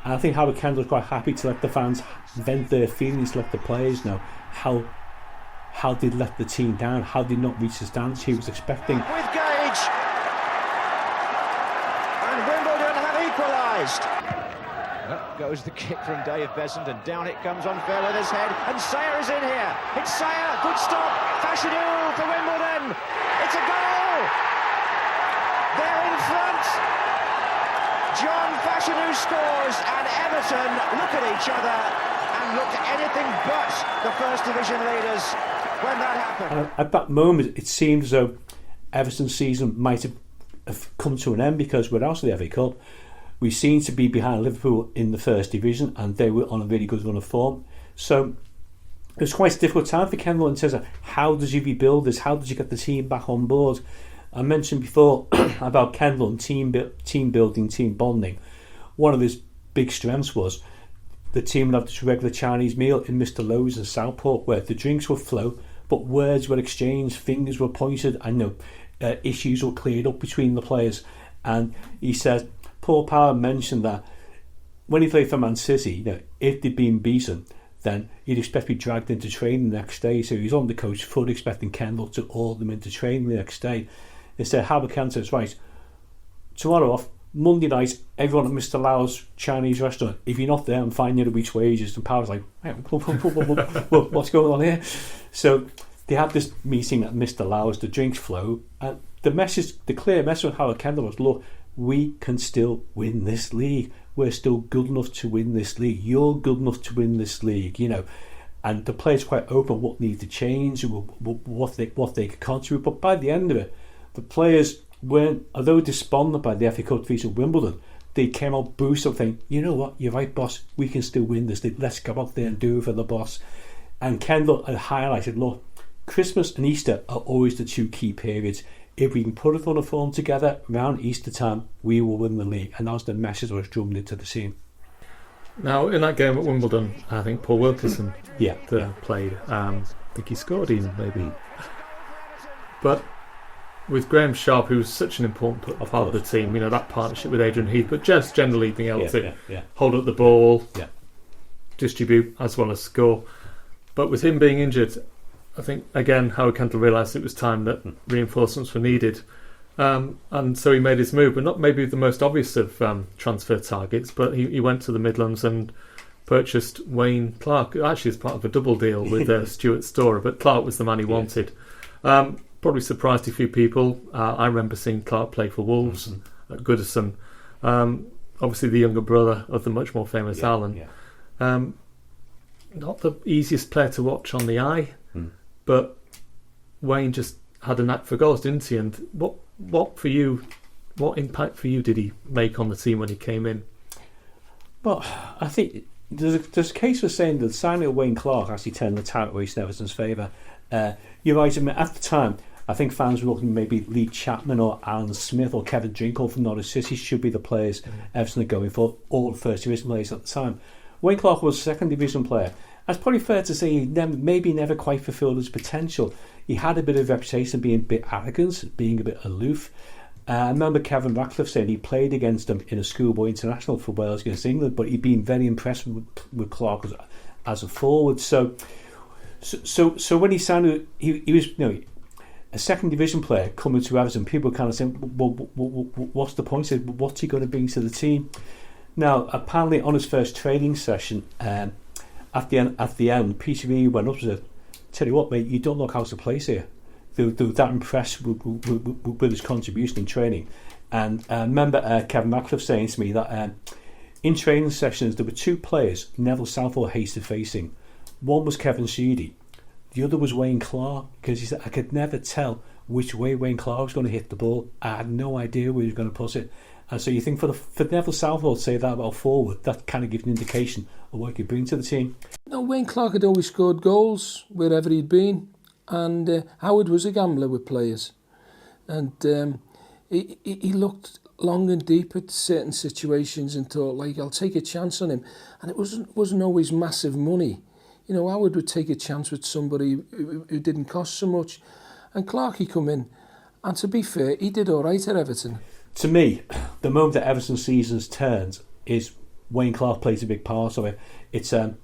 And I think Howard Kendall was quite happy to let the fans vent their feelings, let the players know how they let the team down, how they not reach the standards he was expecting. With Gage, and Wimbledon have equalised. Up goes the kick from Dave Besant, and down it comes on Fairweather's head, and Sayer is in here. It's Sayer, good stop, Fashanu for Wimbledon. It's a goal. They're in front. John Fashanu scores, and Everton look at each other and look anything but the First Division leaders when that happened. At that moment, it seemed as though Everton's season might have come to an end, because we're out of the FA Cup. We seemed to be behind Liverpool in the First Division, and they were on a really good run of form. So it was quite a difficult time for Kendall in terms of how does he rebuild this, how does he get the team back on board. I mentioned before about Kendall and team building, team bonding. One of his big strengths was the team would have this regular Chinese meal in Mr. Lowe's in Southport, where the drinks would flow, but words were exchanged, fingers were pointed, and issues were cleared up between the players. And he said, Paul Power mentioned that when he played for Man City, if they'd been beaten, then he'd expect to be dragged into training the next day. So he was on the coach foot expecting Kendall to order them into training the next day. They said, Howard Kendall says, right, tomorrow off, Monday night, everyone at Mr. Lau's Chinese restaurant. If you're not there, I'm finding you a week's wages. And Power's like, hey, what's going on here? So they had this meeting at Mr. Lau's, the drinks flow, and the clear message from Howard Kendall was, look, we can still win this league. We're still good enough to win this league. You're good enough to win this league, And the players quite open what need to change, what they could contribute. But by the end of it, the players weren't, although despondent by the FA Cup defeat at Wimbledon, they came out boosted thinking, you know what, you're right, boss, we can still win this league. Let's go out there and do it for the boss. And Kendall had highlighted, look, Christmas and Easter are always the two key periods. If we can put a run of form together around Easter time, we will win the league. And that was the message that was drummed into the team. Now, in that game at Wimbledon, I think Paul Wilkerson played. I think he scored even, maybe. But with Graham Sharp, who was such an important part of the team, that partnership with Adrian Heath, but just generally being able to hold up the ball, distribute as well as score. But with him being injured, I think, again, Howard Kendall realised it was time that reinforcements were needed. And so he made his move, but not maybe the most obvious of transfer targets, but he went to the Midlands and purchased Wayne Clark, actually as part of a double deal with Stuart Storer, but Clark was the man he wanted. Probably surprised a few people. I remember seeing Clark play for Wolves at Goodison. Obviously the younger brother of the much more famous Alan. Not the easiest player to watch on the eye, but Wayne just had a knack for goals, didn't he? And what impact for you did he make on the team when he came in? Well, I think there's a case for saying that the signing of Wayne Clark actually turned the title race in Everton's favour. You're right, I mean, at the time, I think fans were looking maybe Lee Chapman or Alan Smith or Kevin Drinkle from Norwich City should be the players Everton are going for, all the first division players at the time. Wayne Clark was a second division player. It's probably fair to say he never quite fulfilled his potential. He had a bit of reputation of being a bit arrogant, being a bit aloof. I remember Kevin Ratcliffe saying he played against him in a schoolboy international for Wales against England, but he'd been very impressed with Clark as a forward. So when he signed, he was a second division player coming to Everton. People were kind of saying, well, what's the point? What's he going to bring to the team? Now, apparently on his first training session, at the end, Peter Reid went up and said, "Tell you what, mate, you don't look out of place here." They were that impressed with his contribution in training. And I remember Kevin Ratcliffe saying to me that in training sessions there were two players Neville Southall hated facing. One was Kevin Sheedy, the other was Wayne Clark, because he said, I could never tell which way Wayne Clark was going to hit the ball. I had no idea where he was going to put it. And so you think for Neville Southall to say that about forward, that kind of gives an indication of what he could bring to the team. No, Wayne Clark had always scored goals wherever he'd been, and Howard was a gambler with players, and he looked long and deep at certain situations and thought, like, I'll take a chance on him, and it wasn't always massive money. Howard would take a chance with somebody who didn't cost so much, and Clarkey come in, and to be fair, he did all right at Everton. To me, the moment that Everton's season's turned is Wayne Clark plays a big part of it. It's a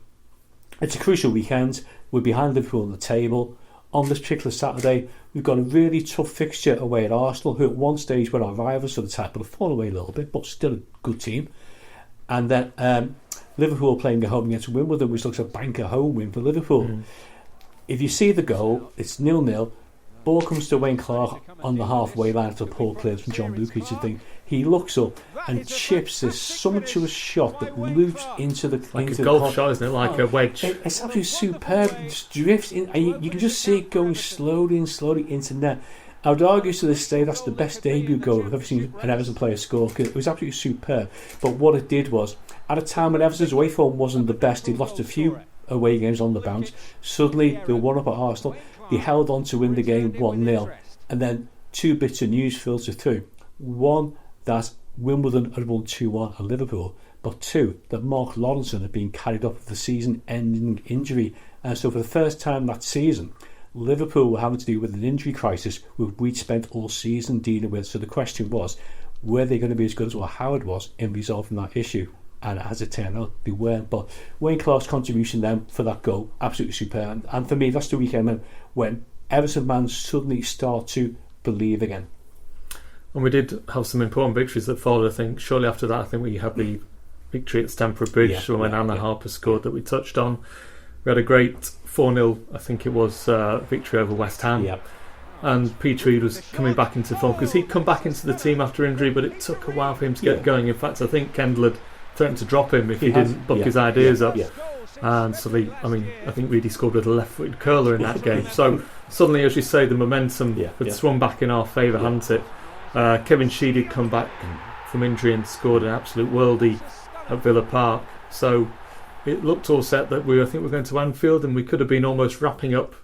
crucial weekend. We're behind Liverpool on the table. On this particular Saturday, we've got a really tough fixture away at Arsenal, who at one stage were our rivals for the title, have fallen away a little bit, but still a good team. And then Liverpool playing at home against Wimbledon, which looks a banker home win for Liverpool. If you see the goal, it's 0-0. Ball comes to Wayne Clark on the halfway line after Paul clears from John Luke. He looks up and chips this sumptuous shot that loops into the a golf shot, isn't it? Like a wedge. It's absolutely superb. It just drifts in, and you can just see it going slowly and slowly into net. I would argue to this day that's the best debut goal I've ever seen an Everton player score. It was absolutely superb. But what it did was, at a time when Everton's away form wasn't the best, he'd lost a few away games on the bounce. Suddenly they were one up at Arsenal. They held on to win the game 1-0, and then two bits of news filtered through. One, that Wimbledon had won 2-1 at Liverpool, but two, that Mark Lawrenson had been carried off with the season-ending injury. And so for the first time that season, Liverpool were having to deal with an injury crisis which we'd spent all season dealing with. So the question was, were they going to be as good as what Howard was in resolving that issue? And as it turned out, they weren't. But Wayne Clark's contribution then for that goal, absolutely superb. And for me, that's the weekend when Everton fans suddenly start to believe again. And we did have some important victories that followed. I think shortly after that, I think we had the victory at Stamford Bridge when Anna Harper scored that we touched on. We had a great 4-0, I think it was, victory over West Ham. Yep. And Peter Reid was coming back into form because he'd come back into the team after injury, but it took a while for him to get going. In fact, I think Kendall had threatened to drop him if he didn't book his ideas up. And suddenly, I think Reedy scored with a left-footed curler in that game. So suddenly, as you say, the momentum had swung back in our favour, hadn't it? Kevin Sheedy had come back from injury and scored an absolute worldie at Villa Park. So it looked all set that I think we're going to Anfield, and we could have been almost wrapping up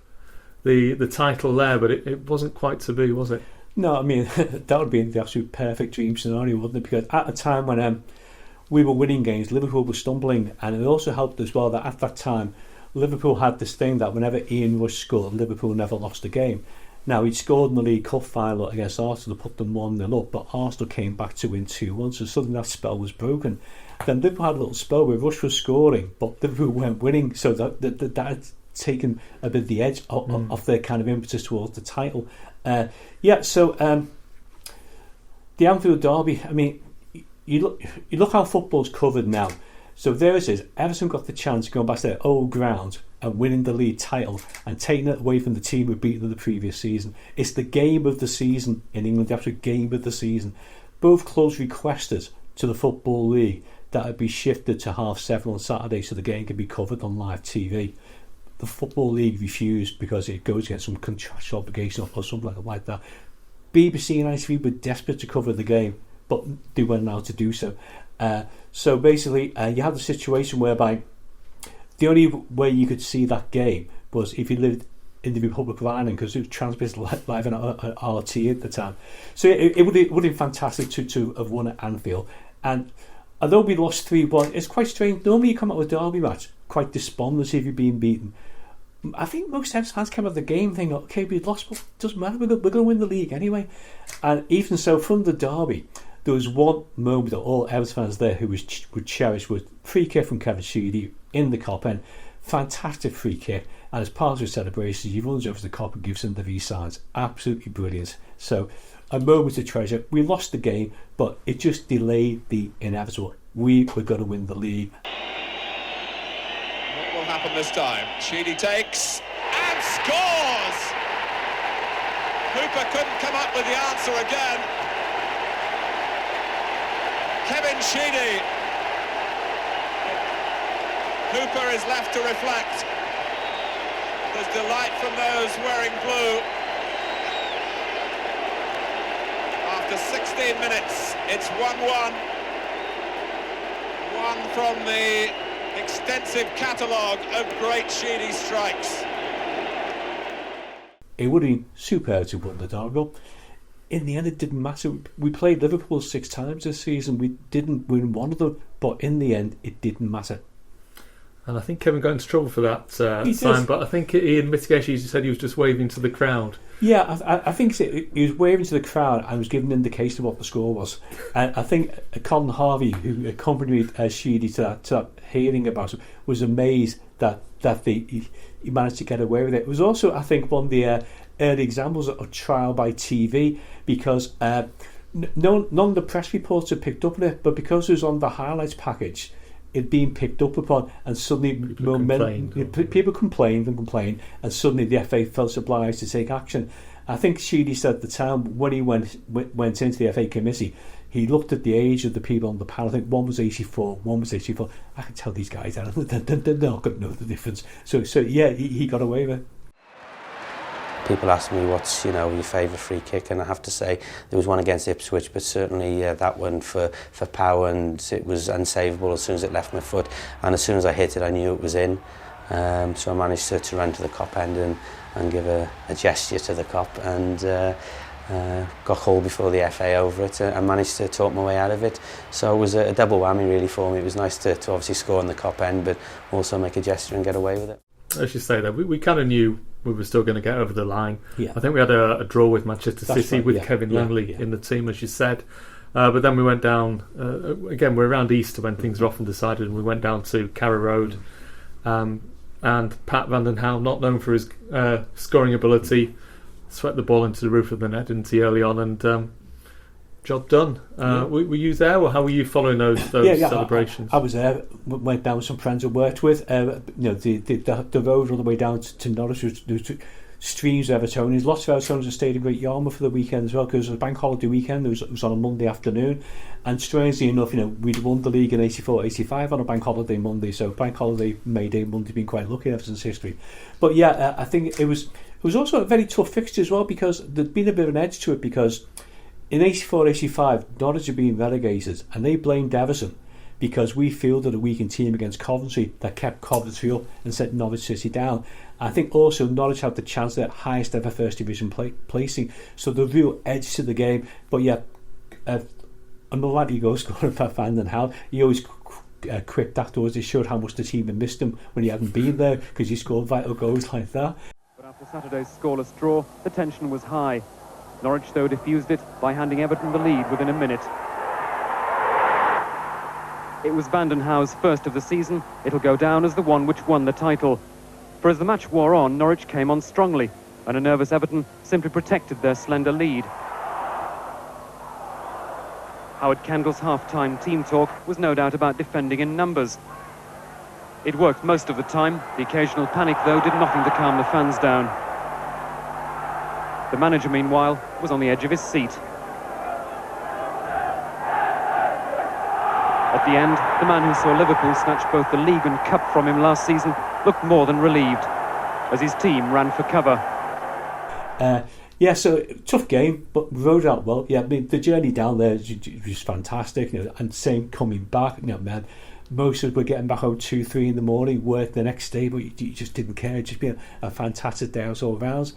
the title there, but it wasn't quite to be, was it? No, I mean, that would be the absolute perfect dream scenario, wouldn't it? Because at a time when we were winning games, Liverpool was stumbling, and it also helped as well that at that time Liverpool had this thing that whenever Ian Rush scored, Liverpool never lost a game. Now, he'd scored in the League Cup final against Arsenal to put them 1-0 up, but Arsenal came back to win 2-1, so suddenly that spell was broken. Then Liverpool had a little spell where Rush was scoring, but Liverpool weren't winning, so that had taken a bit of the edge off their kind of impetus towards the title. The Anfield derby, I mean, you look how football's covered now. So there it is. Everton got the chance of going back to their old ground and winning the league title and taking it away from the team who beat them the previous season. It's the game of the season in England, the absolute game of the season. Both clubs requested to the Football League that it be shifted to 7:30 on Saturday so the game can be covered on live TV. The Football League refused because it goes against some contractual obligation or something like that. BBC and ITV were desperate to cover the game, but they weren't allowed to do so. So basically, you had the situation whereby the only way you could see that game was if you lived in the Republic of Ireland, because it was transmitted live on RT at the time. So it would have been fantastic to have won at Anfield. And although we lost 3-1, it's quite strange. Normally you come out with a derby match quite despondent if you've been beaten. I think most Everton fans came out of the game thinking, okay, we lost, but it doesn't matter, we're going to win the league anyway. And even so, from the derby, there was one moment that all Everton fans there who would cherish was free kick from Kevin Sheedy in the Kop end. Fantastic free kick, and as part of his celebrations, he runs over the Kop and gives them the V-signs. Absolutely brilliant. So, a moment of treasure. We lost the game, but it just delayed the inevitable. We were going to win the league. What will happen this time? Sheedy takes and scores! Hooper couldn't come up with the answer again. Kevin Sheedy. Hooper is left to reflect. There's delight from those wearing blue. After 16 minutes, it's 1-1. One from the extensive catalogue of great Sheedy strikes. It would have been superb to win the derby. In the end, it didn't matter. We played Liverpool 6 times this season. We didn't win one of them, but in the end, it didn't matter. And I think Kevin got into trouble for that sign, but I think in mitigation he said he was just waving to the crowd. Yeah, I think he was waving to the crowd and was giving an indication of what the score was. And I think Colin Harvey, who accompanied Sheedy to that hearing about it, was amazed that he managed to get away with it. It was also, I think, one of the early examples of trial by TV, because none of the press reports had picked up on it, but because it was on the highlights package, it'd been picked up upon, and suddenly people complained, and suddenly the FA felt obliged to take action. I think Sheedy said at the time when he went into the FA committee, he looked at the age of the people on the panel. I think one was 84, one was 84. I can tell these guys, they're not going to know the difference. So yeah, he got away with it. People ask me what's your favourite free kick, and I have to say there was one against Ipswich, but certainly that one for power, and it was unsavable as soon as it left my foot, and as soon as I hit it I knew it was in. So I managed to run to the cop end and give a gesture to the cop, and got hauled before the FA over it, and managed to talk my way out of it. So it was a double whammy really for me. It was nice to obviously score on the cop end, but also make a gesture and get away with it. As you say, though, we kind of knew we were still going to get over the line. Yeah. I think we had a draw with Manchester City right, with yeah, Kevin yeah, Langley yeah. in the team, as you said. But then we went down, again, we're around Easter when things are often decided, and we went down to Carrow Road. And Pat van den Hauw, not known for his scoring ability, swept the ball into the roof of the net, didn't he, early on, and job done. Were you there, or how were you following those celebrations? I was there. Went down with some friends I worked with. The road all the way down to Norwich was streams of Evertonians. Lots of Evertonians have stayed in Great Yarmouth for the weekend as well, because it was a bank holiday weekend. It was on a Monday afternoon, and strangely enough, we'd won the league in 84-85 on a bank holiday Monday. So bank holiday May Day Monday been quite lucky in Everton's history. But yeah, I think it was also a very tough fixture as well, because there'd been a bit of an edge to it, because in 84-85, Norwich had been relegated, and they blamed Everton because we fielded a weakened team against Coventry that kept Coventry up and sent Norwich City down. I think also Norwich had the chance of their highest ever First Division placing, so the real edge to the game. But yeah, I'm not likely to go scoring for Van den Hauw. He always quipped afterwards, he showed how much the team had missed him when he hadn't been there, because he scored vital goals like that. But after Saturday's scoreless draw, the tension was high. Norwich, though, diffused it by handing Everton the lead within a minute. It was Van den Hauw's first of the season. It'll go down as the one which won the title. For as the match wore on, Norwich came on strongly, and a nervous Everton simply protected their slender lead. Howard Kendall's half-time team talk was no doubt about defending in numbers. It worked most of the time. The occasional panic, though, did nothing to calm the fans down. The manager, meanwhile, was on the edge of his seat. At the end, the man who saw Liverpool snatch both the league and cup from him last season looked more than relieved as his team ran for cover. So tough game, but we rode out well. Yeah, I mean, the journey down there was fantastic, and same coming back. Man, most of us were getting back home 2-3 in the morning, work the next day, but you just didn't care. It'd just been a fantastic day out all round.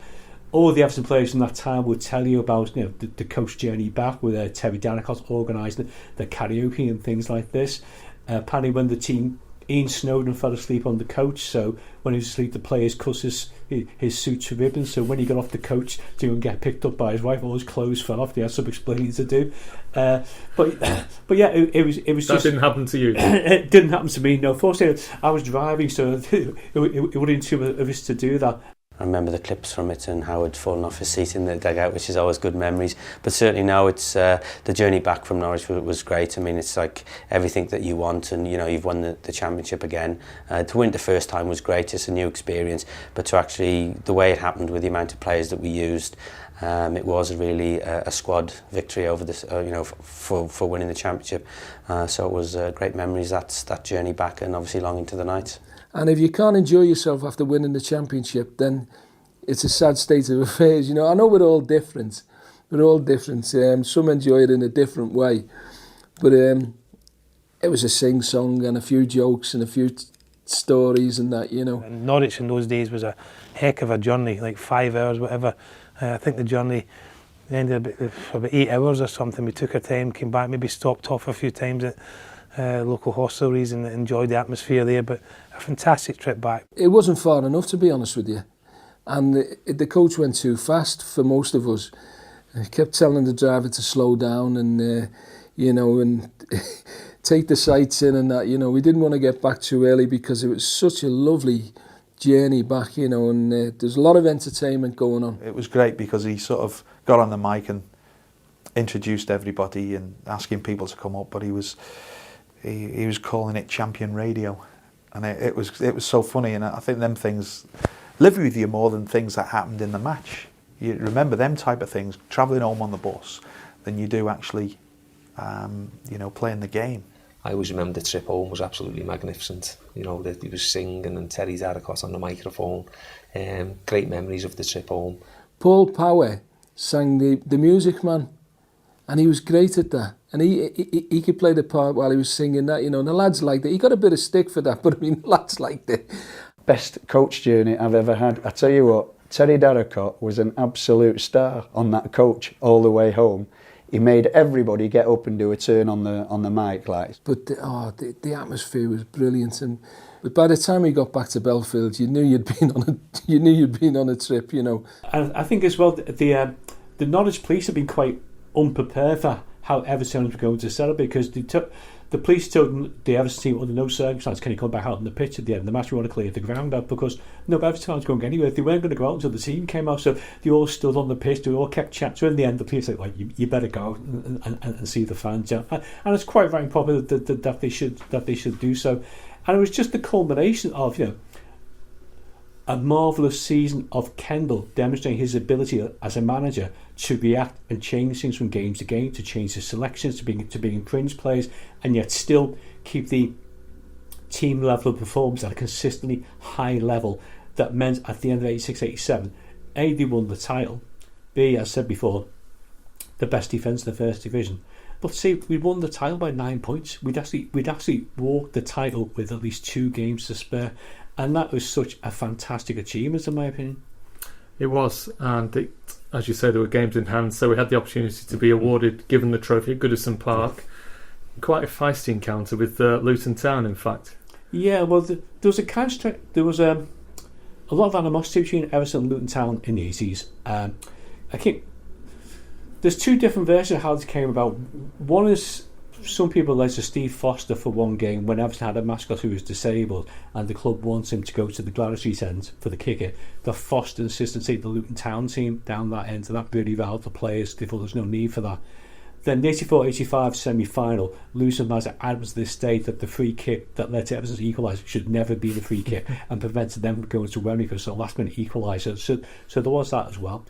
All the Everton players from that time would tell you about the coach journey back, with Terry Danicott organising the karaoke and things like this. Apparently when the team, Ian Snowden fell asleep on the coach, so when he was asleep the players cut his suit to ribbons, so when he got off the coach to go and get picked up by his wife, all his clothes fell off. They had some explaining to do. But yeah, it was that just, didn't happen to you? It didn't happen to me, no. Fortunately I was driving, so it wouldn't too much of us to do that. I remember the clips from it and Howard falling off his seat in the dugout, which is always good memories. But certainly now it's the journey back from Norwich was great. I mean, it's like everything that you want, and you've won the championship again. To win it the first time was great. It's a new experience, but to actually the way it happened with the amount of players that we used, it was really a squad victory over this, for winning the championship. So it was great memories. That journey back, and obviously long into the night. And if you can't enjoy yourself after winning the championship, then it's a sad state of affairs. I know we're all different. Some enjoy it in a different way. But it was a sing-song and a few jokes and a few stories and that, And Norwich in those days was a heck of a journey, like 5 hours, whatever. I think the journey ended about 8 hours or something. We took our time, came back, maybe stopped off a few times at local hostelries and enjoyed the atmosphere there, but a fantastic trip back. It wasn't far enough, to be honest with you, and the coach went too fast for most of us. He kept telling the driver to slow down and and take the sights in and that. We didn't want to get back too early because it was such a lovely journey back, and there's a lot of entertainment going on. It was great because he sort of got on the mic and introduced everybody and asking people to come up, but he was calling it champion radio, and it was so funny. And I think them things live with you more than things that happened in the match. you remember them type of things, travelling home on the bus, than you do actually, you know, playing the game. I always remember the trip home was absolutely magnificent. You know, that he was singing and Terry Darracott on the microphone. Great memories of the trip home. Paul Power sang the Music Man, and he was great at that. And he could play the part while he was singing that, you know, and the lads liked it. He got a bit of stick for that, but I mean, the lads liked it. Best coach journey I've ever had. I tell you what, Terry Darracott was an absolute star on that coach all the way home. He made everybody get up and do a turn on the mic, like. But the atmosphere was brilliant, but by the time we got back to Belfield, you knew you'd been on a trip, you know. And I think as well, the Norwich police have been quite unprepared for how Everton was going to celebrate, because the police told the Everton team under no circumstance can you come back out on the pitch at the end of the match. We want to clear the ground out, because no Everton was going anywhere. They weren't going to go out until the team came out, so they all stood on the pitch. They all kept chatting. So in the end, the police said, "Like, you better go and see the fans." And it's quite very popular that they should do so. And it was just the culmination of, you know, a marvellous season of Kendall demonstrating his ability as a manager to react and change things from game to game, to change the selections, to being fringe players, and yet still keep the team level of performance at a consistently high level. That meant at the end of 86-87, A, they won the title, B, as I said before, the best defence in the first division. But see, we won the title by 9 points. We'd actually walked the title with at least 2 games to spare. And that was such a fantastic achievement, in my opinion. It was, and as you say, there were games in hand, so we had the opportunity to be awarded, given the trophy at Goodison Park. Yeah. Quite a feisty encounter with Luton Town, in fact. Yeah, well, there was a lot of animosity between Everton and Luton Town in the 80s. There's 2 different versions of how this came about. One is, some people allege to Steve Foster for one game when Everton had a mascot who was disabled and the club wants him to go to the Gladys end for the kicker. The Foster insisted to take the Luton Town team down that end, and that really riled the players. They thought there was no need for that. Then the 84-85 semi-final, Luton manager admits to this day that the free kick that led to Everton's equaliser should never be the free kick and prevented them from going to Wembley because of the last minute equaliser. So there was that as well.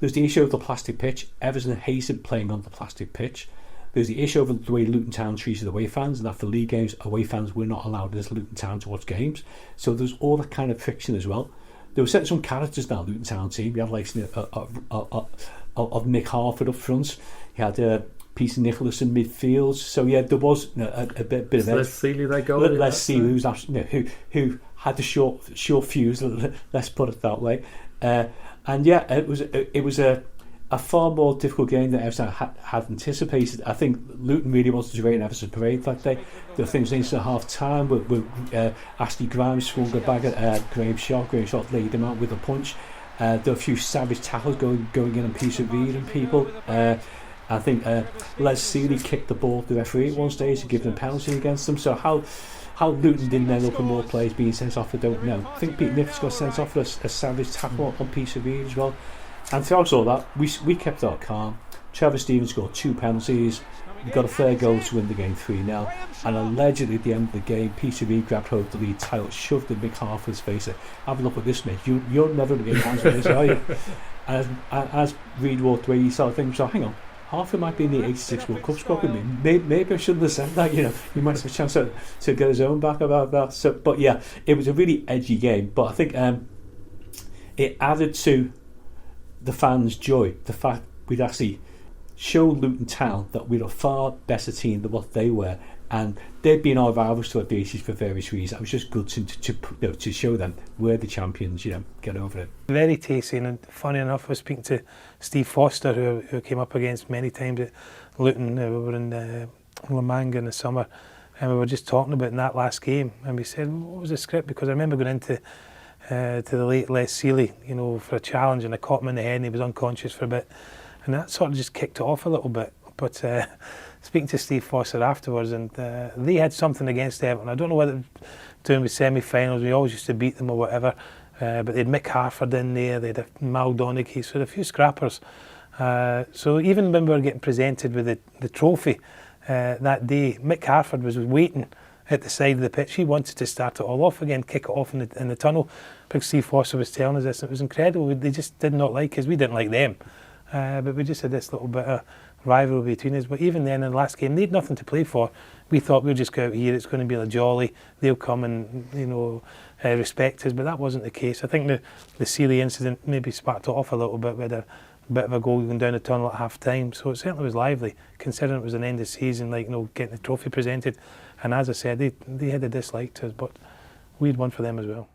There's the issue of the plastic pitch. Everton hated playing on the plastic pitch. There's the issue of the way Luton Town treated away fans, and after league games, away fans were not allowed in Luton Town to watch games. So there's all that kind of friction as well. There were certainly some characters now, Luton Town team. You had like of Nick Harford up front. You had Peter Nicholas in midfield. So yeah, there was a bit of Les Seeley they go. Les Seeley, who's actually, who had the short fuse. Let's put it that way. And yeah, it was a far more difficult game than Everton had anticipated. I think Luton really wanted to rain Everton's parade that day. There were things into half time with Ashley Grimes swung it back at Graham Shot. Graham Shot laid him out with a punch. There were a few savage tackles going in on Peter Reid and people. I think Les Seeley kicked the ball to the referee at one stage to give them a penalty against them. So how Luton didn't end up with more players being sent off, I don't know. I think Pete Nicholas got sent off for a savage tackle on Peter Reid as well. And throughout all that, we kept our calm. Trevor Stevens scored 2 penalties. We got a fair goal to win the game 3-0. And allegedly at the end of the game, Peter Reid grabbed hold of the lead title, shoved the big half of his face. Said, "Have a look at this, mate. You're never going to get hands on this, are you?" And as Reid walked away, he started thinking, "So hang on, Harford might be in the 86 World Cup squad with me. Maybe I shouldn't have said that. You know, he might have a chance to get his own back about that." So, but yeah, it was a really edgy game. But I think it added to the fans' joy, the fact we'd actually shown Luton Town that we're a far better team than what they were, and they'd been our rivals throughout the 80s for various reasons. It was just good to show them we're the champions, you know, get over it. Very tasty, and funny enough, I was speaking to Steve Foster, who came up against many times at Luton. We were in La Manga in the summer, and we were just talking about in that last game, and we said, what was the script? Because I remember going into to the late Les Seeley, you know, for a challenge, and I caught him in the head and he was unconscious for a bit, and that sort of just kicked it off a little bit. But speaking to Steve Foster afterwards, and they had something against Everton. I don't know whether doing with semi-finals, we always used to beat them or whatever, but they had Mick Harford in there, they had Mal Donaghy, so a few scrappers. So even when we were getting presented with the trophy that day, Mick Harford was waiting at the side of the pitch. He wanted to start it all off again, kick it off in the tunnel. Big Steve Foster was telling us this. It was incredible. They just did not like us. We didn't like them. But we just had this little bit of rivalry between us. But even then, in the last game, they had nothing to play for. We thought we'll just go out here. It's going to be a jolly. They'll come and respect us. But that wasn't the case. I think the Sealy incident maybe sparked it off a little bit. We had a bit of a goal going down the tunnel at half time. So it certainly was lively, considering it was an end of season, getting the trophy presented. And as I said, they had a dislike to us, but we had one for them as well.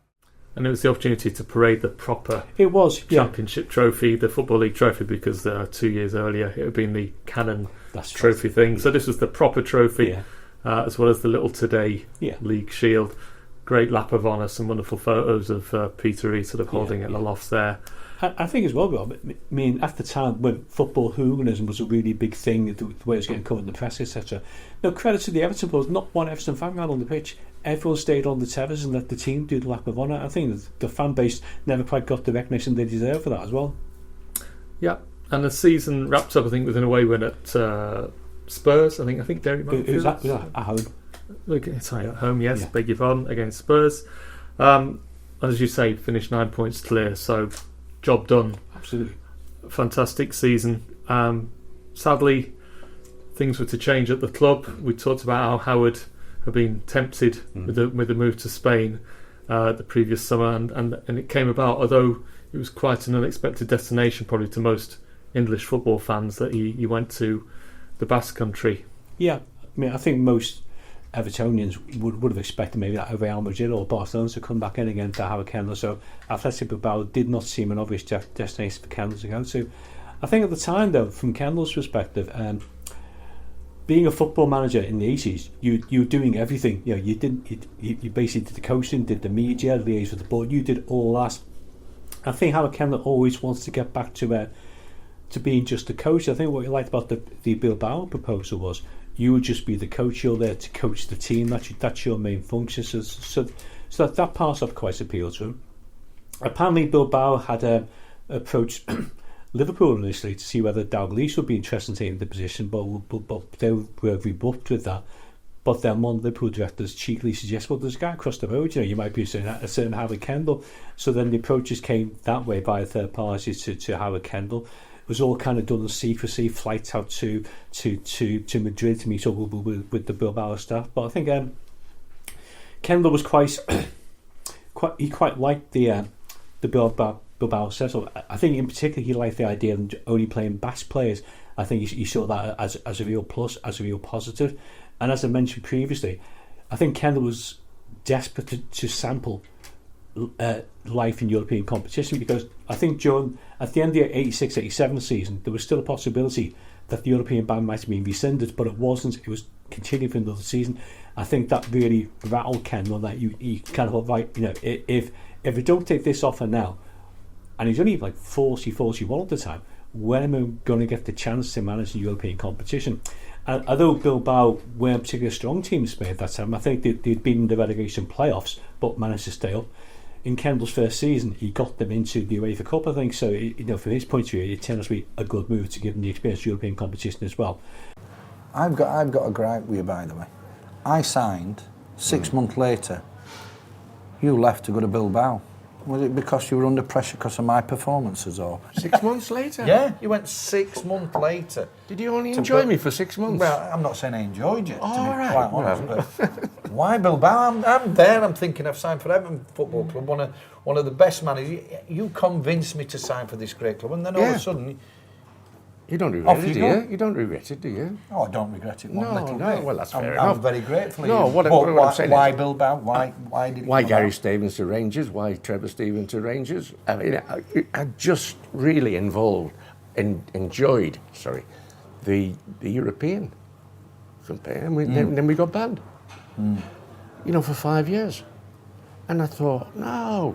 And it was the opportunity to parade the proper championship trophy, the Football League trophy, because 2 years earlier it had been the Cannon trophy thing. So this was the proper trophy, as well as the Little Today League Shield. Great lap of honour, some wonderful photos of Peter Reid sort of holding it aloft there. I think as well, Rob, I mean, at the time when football hooliganism was a really big thing, the way it was getting covered in the press, etc. No, credit to the Everton players, not one Everton fan ran on the pitch. Everyone stayed on the terrace and let the team do the lap of honour. I think the fan base never quite got the recognition they deserve for that as well. Yeah, and the season wrapped up, I think, with an away win at Spurs. I think Derek Murphy. Who's that? At home. Sorry, at home, yes, beg your pardon, against Spurs. And as you say, finished 9 points clear, so job done. Absolutely. Fantastic season. Sadly, things were to change at the club. We talked about how Howard had been tempted with the move to Spain the previous summer, and it came about, although it was quite an unexpected destination probably to most English football fans, that he went to the Basque Country. Yeah, I mean, I think most Evertonians would have expected maybe that Real Madrid or Barcelona to come back in again to Howard Kendall. So Athletic Bilbao did not seem an obvious destination for Kendall to go to. I think at the time, though, from Kendall's perspective, being a football manager in the 80s, you were doing everything. You basically did the coaching, did the media, liaise with the board. You did all that. I think Howard Kendall always wants to get back to being just a coach. I think what he liked about the Bilbao proposal was you would just be the coach. You're there to coach the team. That's your main function. So that part of quite appealed to him. Apparently, Bilbao had approached Liverpool initially to see whether Dalglish would be interested in taking the position, but they were rebuffed with that. But then one Liverpool directors cheekily suggested, well, there's a guy across the road, you might be a certain Howard Kendall. So then the approaches came that way by a third party to Howard Kendall. It was all kind of done in secrecy, flights out to Madrid to meet up with the Bilbao staff. But I think Kendall was quite liked the Bilbao setup. I think in particular he liked the idea of only playing Basque players. I think he saw that as a real plus, as a real positive. And as I mentioned previously, I think Kendall was desperate to sample life in European competition, because I think at the end of the 86-87 season there was still a possibility that the European ban might have been rescinded, but it wasn't. It was continuing for another season. I think that really rattled Kendall, that you kind of thought, right, if we don't take this offer now, and he's only like 41 at the time, when am I going to get the chance to manage the European competition? And although Bilbao weren't a particularly strong team in Spain at that time, I think they'd been in the relegation playoffs but managed to stay up. In Kendall's first season, he got them into the UEFA Cup, I think. So, from his point of view, it turned out to be a good move to give them the experience of European competition as well. I've got a gripe with you, by the way. I signed 6 months later. You left to go to Bilbao. Was it because you were under pressure because of my performances, or 6 months later? Yeah, you went 6 months later. Did you only enjoy me for 6 months? Well, I'm not saying I enjoyed you, to be right. quite honest, but why Bilbao? I'm there. I'm thinking I've signed for Everton Football Club, one of the best managers. You convinced me to sign for this great club, and then all of a sudden. You don't regret it, do you? You don't regret it, do you? Oh, I don't regret it one little bit. Well, that's fair enough. I'm very grateful. No, what I'm saying why is, Bilbao? Why did? Why Gary Stevens to Rangers? Why Trevor Stevens to Rangers? I mean, I just really enjoyed the European campaign, and then we got banned. For 5 years, and I thought, no,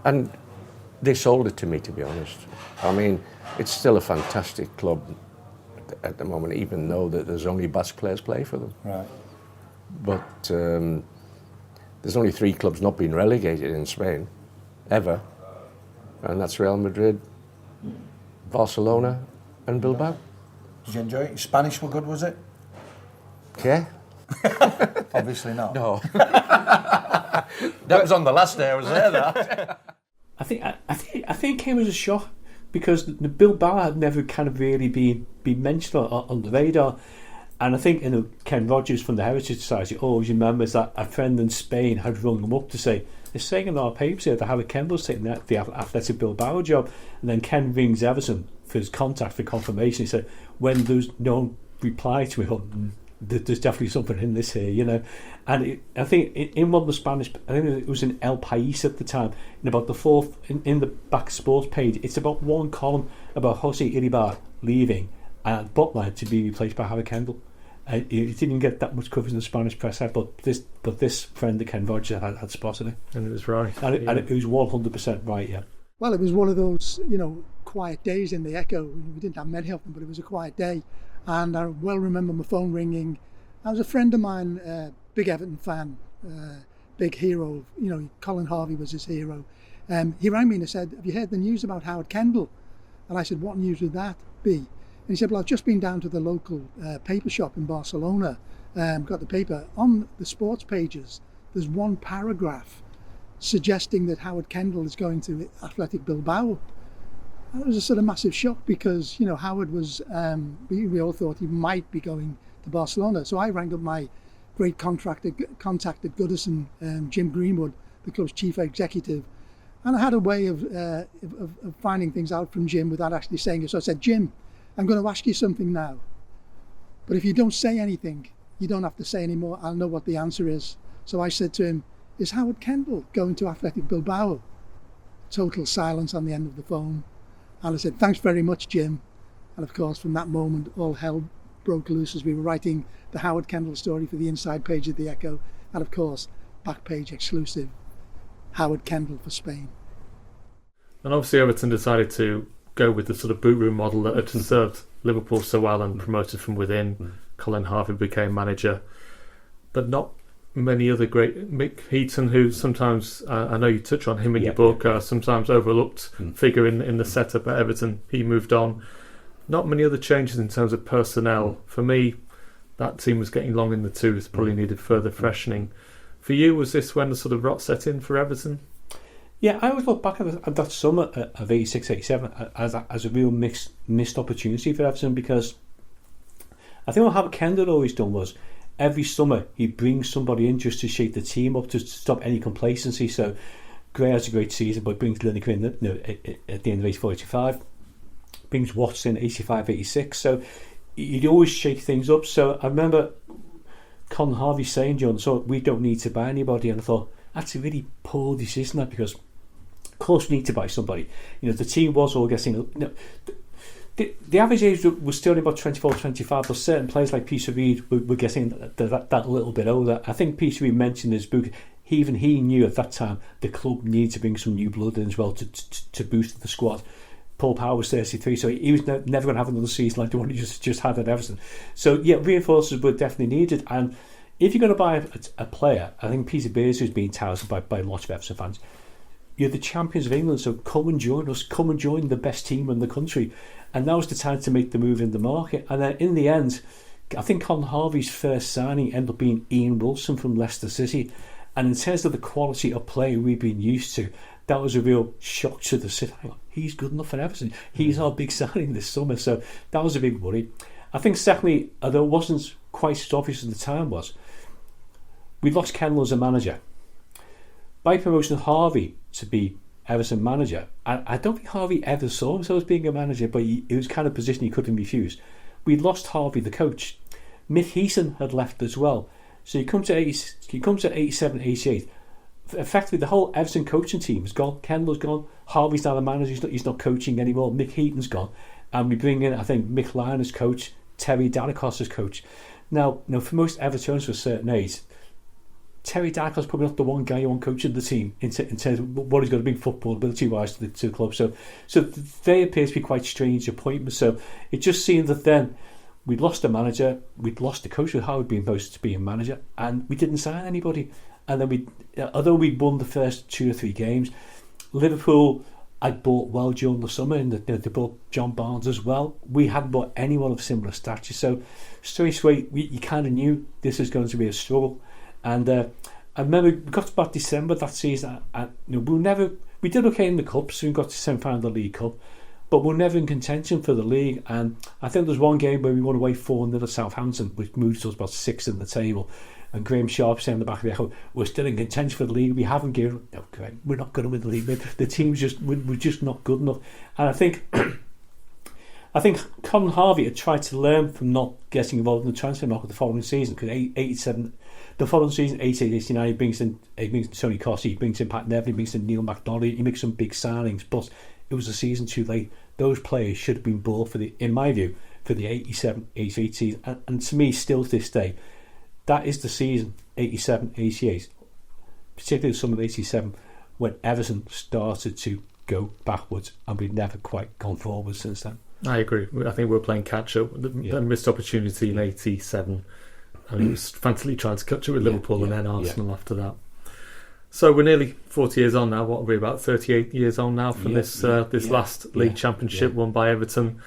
and they sold it to me, to be honest. I mean, it's still a fantastic club at the moment, even though that there's only Basque players play for them. Right. But there's only 3 clubs not been relegated in Spain, ever, and that's Real Madrid, Barcelona, and Bilbao. Did you enjoy it? Spanish were good, was it? Yeah. Obviously not. No. That was on the last day I was there, that. I think it came as a shock because the Bilbao had never kind of really been mentioned on the radar. And I think Ken Rodgers from the Heritage Society always remembers that a friend in Spain had rung him up to say, they're saying in our papers here that Howard Kendall's taking the Athletic Bilbao job. And then Ken rings Everton for his contact for confirmation. He said, when there's no reply to it, there's definitely something in this here, you know. And I think in one of the Spanish, I think it was in El País at the time, in about the fourth, in the back sports page, it's about one column about Jose Iribar leaving and Butler to be replaced by Howard Kendall. It didn't get that much coverage in the Spanish press, but this friend, Ken Rodgers, had spotted it. And it was right. And it was 100% right, yeah. Well, it was one of those, quiet days in the Echo. We didn't have many of them, but it was a quiet day. And I well remember my phone ringing. I was a friend of mine, big Everton fan, big hero. Colin Harvey was his hero. He rang me and he said, "Have you heard the news about Howard Kendall?" And I said, "What news would that be?" And he said, "Well, I've just been down to the local paper shop in Barcelona, got the paper. On the sports pages, there's one paragraph suggesting that Howard Kendall is going to Athletic Bilbao." And it was a sort of massive shock because, Howard was, we all thought he might be going to Barcelona. So I rang up my great contact at Goodison, Jim Greenwood, the club's chief executive. And I had a way of finding things out from Jim without actually saying it. So I said, "Jim, I'm going to ask you something now. But if you don't say anything, you don't have to say any more. I'll know what the answer is." So I said to him, "Is Howard Kendall going to Athletic Bilbao?" Total silence on the end of the phone. And I said, "Thanks very much, Jim." And of course, from that moment, all hell broke loose as we were writing the Howard Kendall story for the inside page of the Echo. And of course, back page exclusive, Howard Kendall for Spain. And obviously Everton decided to go with the sort of boot room model that had served Liverpool so well and promoted from within. Colin Harvey became manager. But not many other great... Mick Heaton, who sometimes, I know you touch on him in your book, sometimes overlooked figure in the setup at Everton. He moved on. Not many other changes in terms of personnel. For me, that team was getting long in the tooth, probably needed further freshening. For you, was this when the sort of rot set in for Everton? Yeah, I always look back at that summer of 86-87 as a real missed opportunity for Everton, because I think what Howard Kendall had always done was every summer he'd bring somebody in just to shake the team up, to stop any complacency. So Gray has a great season, but brings Lineker in at the end of 84-85, brings Watts in 85-86. So he'd always shake things up. So I remember Colin Harvey saying, "John, so we don't need to buy anybody," and I thought that's a really poor decision, that, because of course we need to buy somebody. The team was all getting, the average age was still about 24-25, but certain players like Peter Reid were getting that little bit older. I think Peter Reid mentioned in his book, even he knew at that time the club needed to bring some new blood in as well to boost the squad. Paul Power was 33, so he was never going to have another season like the one he just had at Everton. So yeah, reinforcers were definitely needed. And if you're going to buy a player, I think Peter Beers has been touted by lots of Everton fans. You're the champions of England, so come and join us. Come and join the best team in the country. And now's the time to make the move in the market. And then in the end, I think Colin Harvey's first signing ended up being Ian Wilson from Leicester City. And in terms of the quality of play we've been used to, that was a real shock to the city. He's good enough for Everton. He's our big signing this summer. So that was a big worry. I think secondly, although it wasn't quite as obvious at the time, was we lost Kendall as a manager. By promoting Harvey to be Everton manager, I don't think Harvey ever saw himself as being a manager, but it was kind of a position he couldn't refuse. We lost Harvey, the coach. Mick Heaton had left as well. So you come to 87, 88. Effectively, the whole Everton coaching team is gone. Kendall's gone. Harvey's now the manager. He's not coaching anymore. Mick Heaton's gone. And we bring in, I think, Mick Lyon as coach, Terry Dallicos as coach. Now, for most Evertonians of a certain age, Terry Dallicos is probably not the one guy you want coaching the team in terms of what he's got to bring football ability-wise to the club. So they appear to be quite strange appointments. So it just seemed that then we'd lost a manager, we'd lost the coach with Howard being supposed to be a manager, and we didn't sign anybody. And then although we'd won the first 2 or 3 games, Liverpool I'd bought well during the summer, and they bought John Barnes as well. We hadn't bought anyone of similar stature, so straight away you kind of knew this was going to be a struggle. And I remember we got to about December that season, and we did okay in the cup, so we got to semi-final of the League Cup, but we were never in contention for the league. And I think there was one game where we won away 4-0 at Southampton, which moved us about 6th in the table. And Graham Sharp saying in the back of the echo, we're still in contention for the league. We haven't given. No, Graham, we're not going to win the league. The team's we're just not good enough. And I think Colin Harvey had tried to learn from not getting involved in the transfer market the following season, because 87, the following season, 88-89, he brings in Tony Cossey, he brings in Pat Neville, he brings in Neil McDonald, he makes some big signings, but it was a season too late. Those players should have been bought in my view, for the 87-88 season. And to me, still to this day, that is the season, 87-88, particularly the summer of 87, when Everton started to go backwards, and we've never quite gone forward since then. I agree. I think we're playing catch up. The missed opportunity in 87, and he was frantically trying to catch up with Liverpool and then Arsenal after that. So we're nearly 40 years on now. What are we, about 38 years on now from this last league championship won by Everton?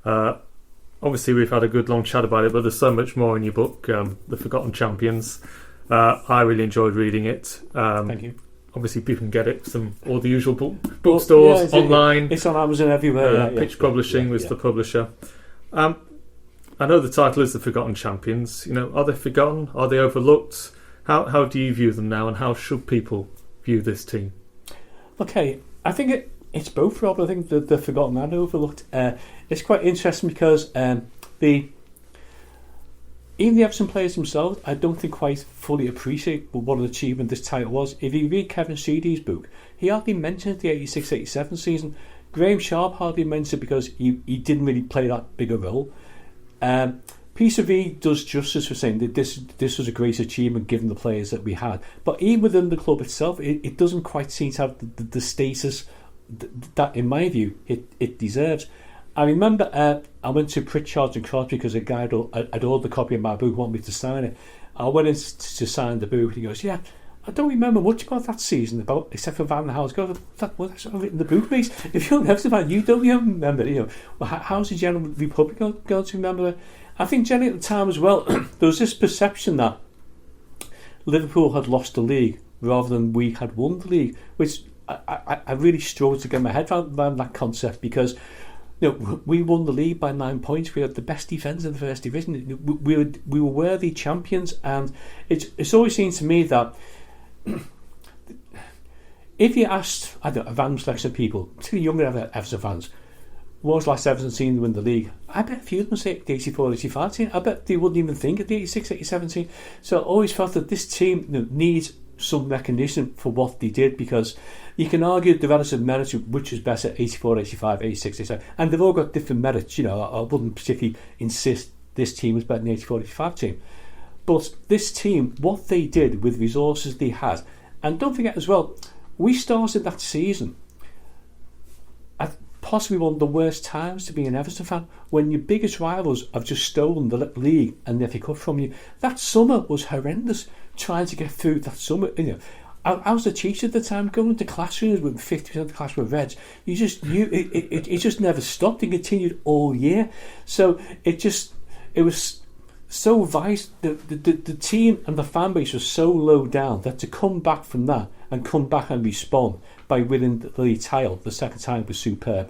Obviously, we've had a good long chat about it, but there's so much more in your book, The Forgotten Champions. I really enjoyed reading it. Thank you. Obviously, people can get it from all the usual bookstores, online. It's on Amazon everywhere. Pitch Publishing was the publisher. I know the title is The Forgotten Champions. Are they forgotten? Are they overlooked? How do you view them now, and how should people view this team? Okay, I think it's both, Rob. I think they're forgotten and overlooked. It's quite interesting because even the Everton players themselves, I don't think quite fully appreciate what an achievement this title was. If you read Kevin Sheedy's book, he hardly mentions the 86-87 season. Graham Sharp hardly mentions it because he didn't really play that big a role. Peter V does justice for saying that this was a great achievement given the players that we had. But even within the club itself, it doesn't quite seem to have the status that, in my view, it deserves. I remember I went to Pritchard's and Crosby because a guy had ordered a copy of my book, wanted me to sign it. I went in to sign the book, and he goes, "Yeah, I don't remember much about that season, except for Van Gaal." Goes, "That's not written in the book, mate. If you're an Everton fan, you don't remember it. Well, how's the general Republic going to remember it?" I think generally at the time as well, there was this perception that Liverpool had lost the league rather than we had won the league, which I really struggled to get my head around that concept, because we won the league by 9 points. We had the best defence in the first division. We were worthy champions, and it's always seemed to me that if you asked a random selection of people, particularly younger Everton fans, what was last Everton team to win the league, I bet a few of them say the 84-85 team. I bet they wouldn't even think of the 86-87 team. So I always felt that this team needs some recognition for what they did, because you can argue the relative merits which is better, 84-85, 86-87, and they've all got different merits. I wouldn't particularly insist this team was better than the 84-85 team, but this team, what they did with resources they had, and don't forget as well, we started that season at possibly one of the worst times to be an Everton fan, when your biggest rivals have just stolen the league and the FA Cup from you. That summer was horrendous, trying to get through that summer. I was a teacher at the time, going into classrooms with 50% of the class were Reds. You just knew it just never stopped and continued all year. So it was so vice. The team and the fan base was so low down that to come back from that and come back and respond by winning the league title the second time was superb.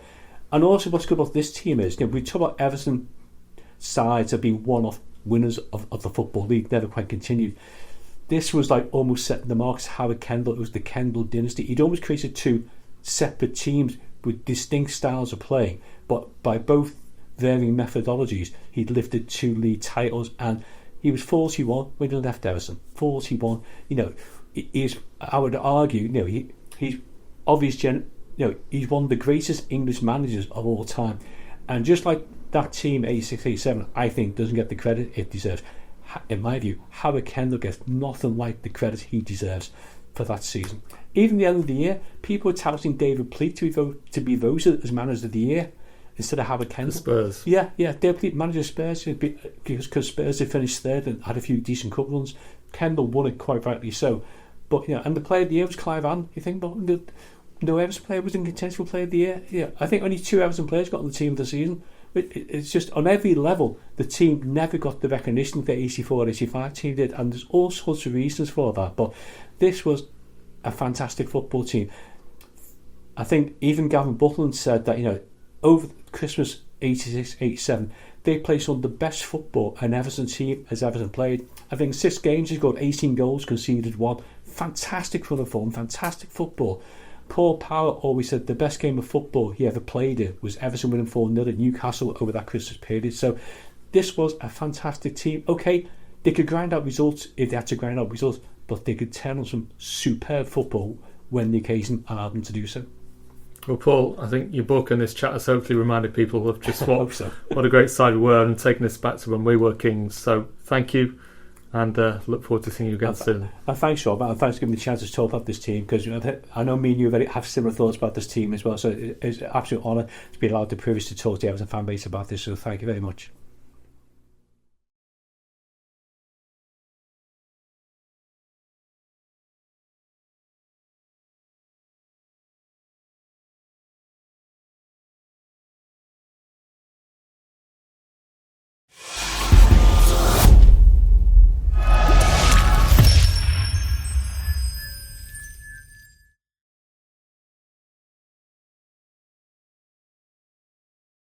And also what's good about this team is, we talk about Everton sides have been one-off winners of the Football League, never quite continued. This was like almost setting the marks. Howard Kendall, it was the Kendall dynasty. He'd almost created two separate teams with distinct styles of playing, but by both varying methodologies, he'd lifted 2 league titles, and he was 41 when he left Everton. 41. I would argue, he's obviously, he's one of the greatest English managers of all time, and just like that team 86-87, I think doesn't get the credit it deserves. In my view, Howard Kendall gets nothing like the credit he deserves for that season. Even at the end of the year, people were touting David Pleat to be voted as manager of the year instead of Howard Kendall. The Spurs. Yeah, David Pleat, manager of Spurs, because Spurs had finished third and had a few decent cup runs. Kendall won it quite rightly so. But and the player of the year was Clive Allen. You think, but no Everton player was in contention for Player of the Year. Yeah, I think only 2 Everton players got on the team of the season. It's just on every level, the team never got the recognition the 84-85 team did, and there's all sorts of reasons for that. But this was a fantastic football team. I think even Gavin Butland said that, you know, over Christmas 86-87, they played some of the best football an Everton team has ever played. I think 6 games, he's got 18 goals, conceded 1. Fantastic run of form, fantastic football. Paul Power always said the best game of football he ever played in was Everton winning 4-0 at Newcastle over that Christmas period. So this was a fantastic team. Okay, they could grind out results if they had to grind out results, but they could turn on some superb football when the occasion allowed them to do so. Well, Paul, I think your book and this chat has hopefully reminded people of just what a great side we were and taking us back to when we were kings. So thank you, and look forward to seeing you again soon. Thanks, Rob, and thanks for giving me the chance to talk about this team, because I know me and you have similar thoughts about this team as well, so it's an absolute honour to be allowed the privilege to talk to the Everton fan base about this, so thank you very much.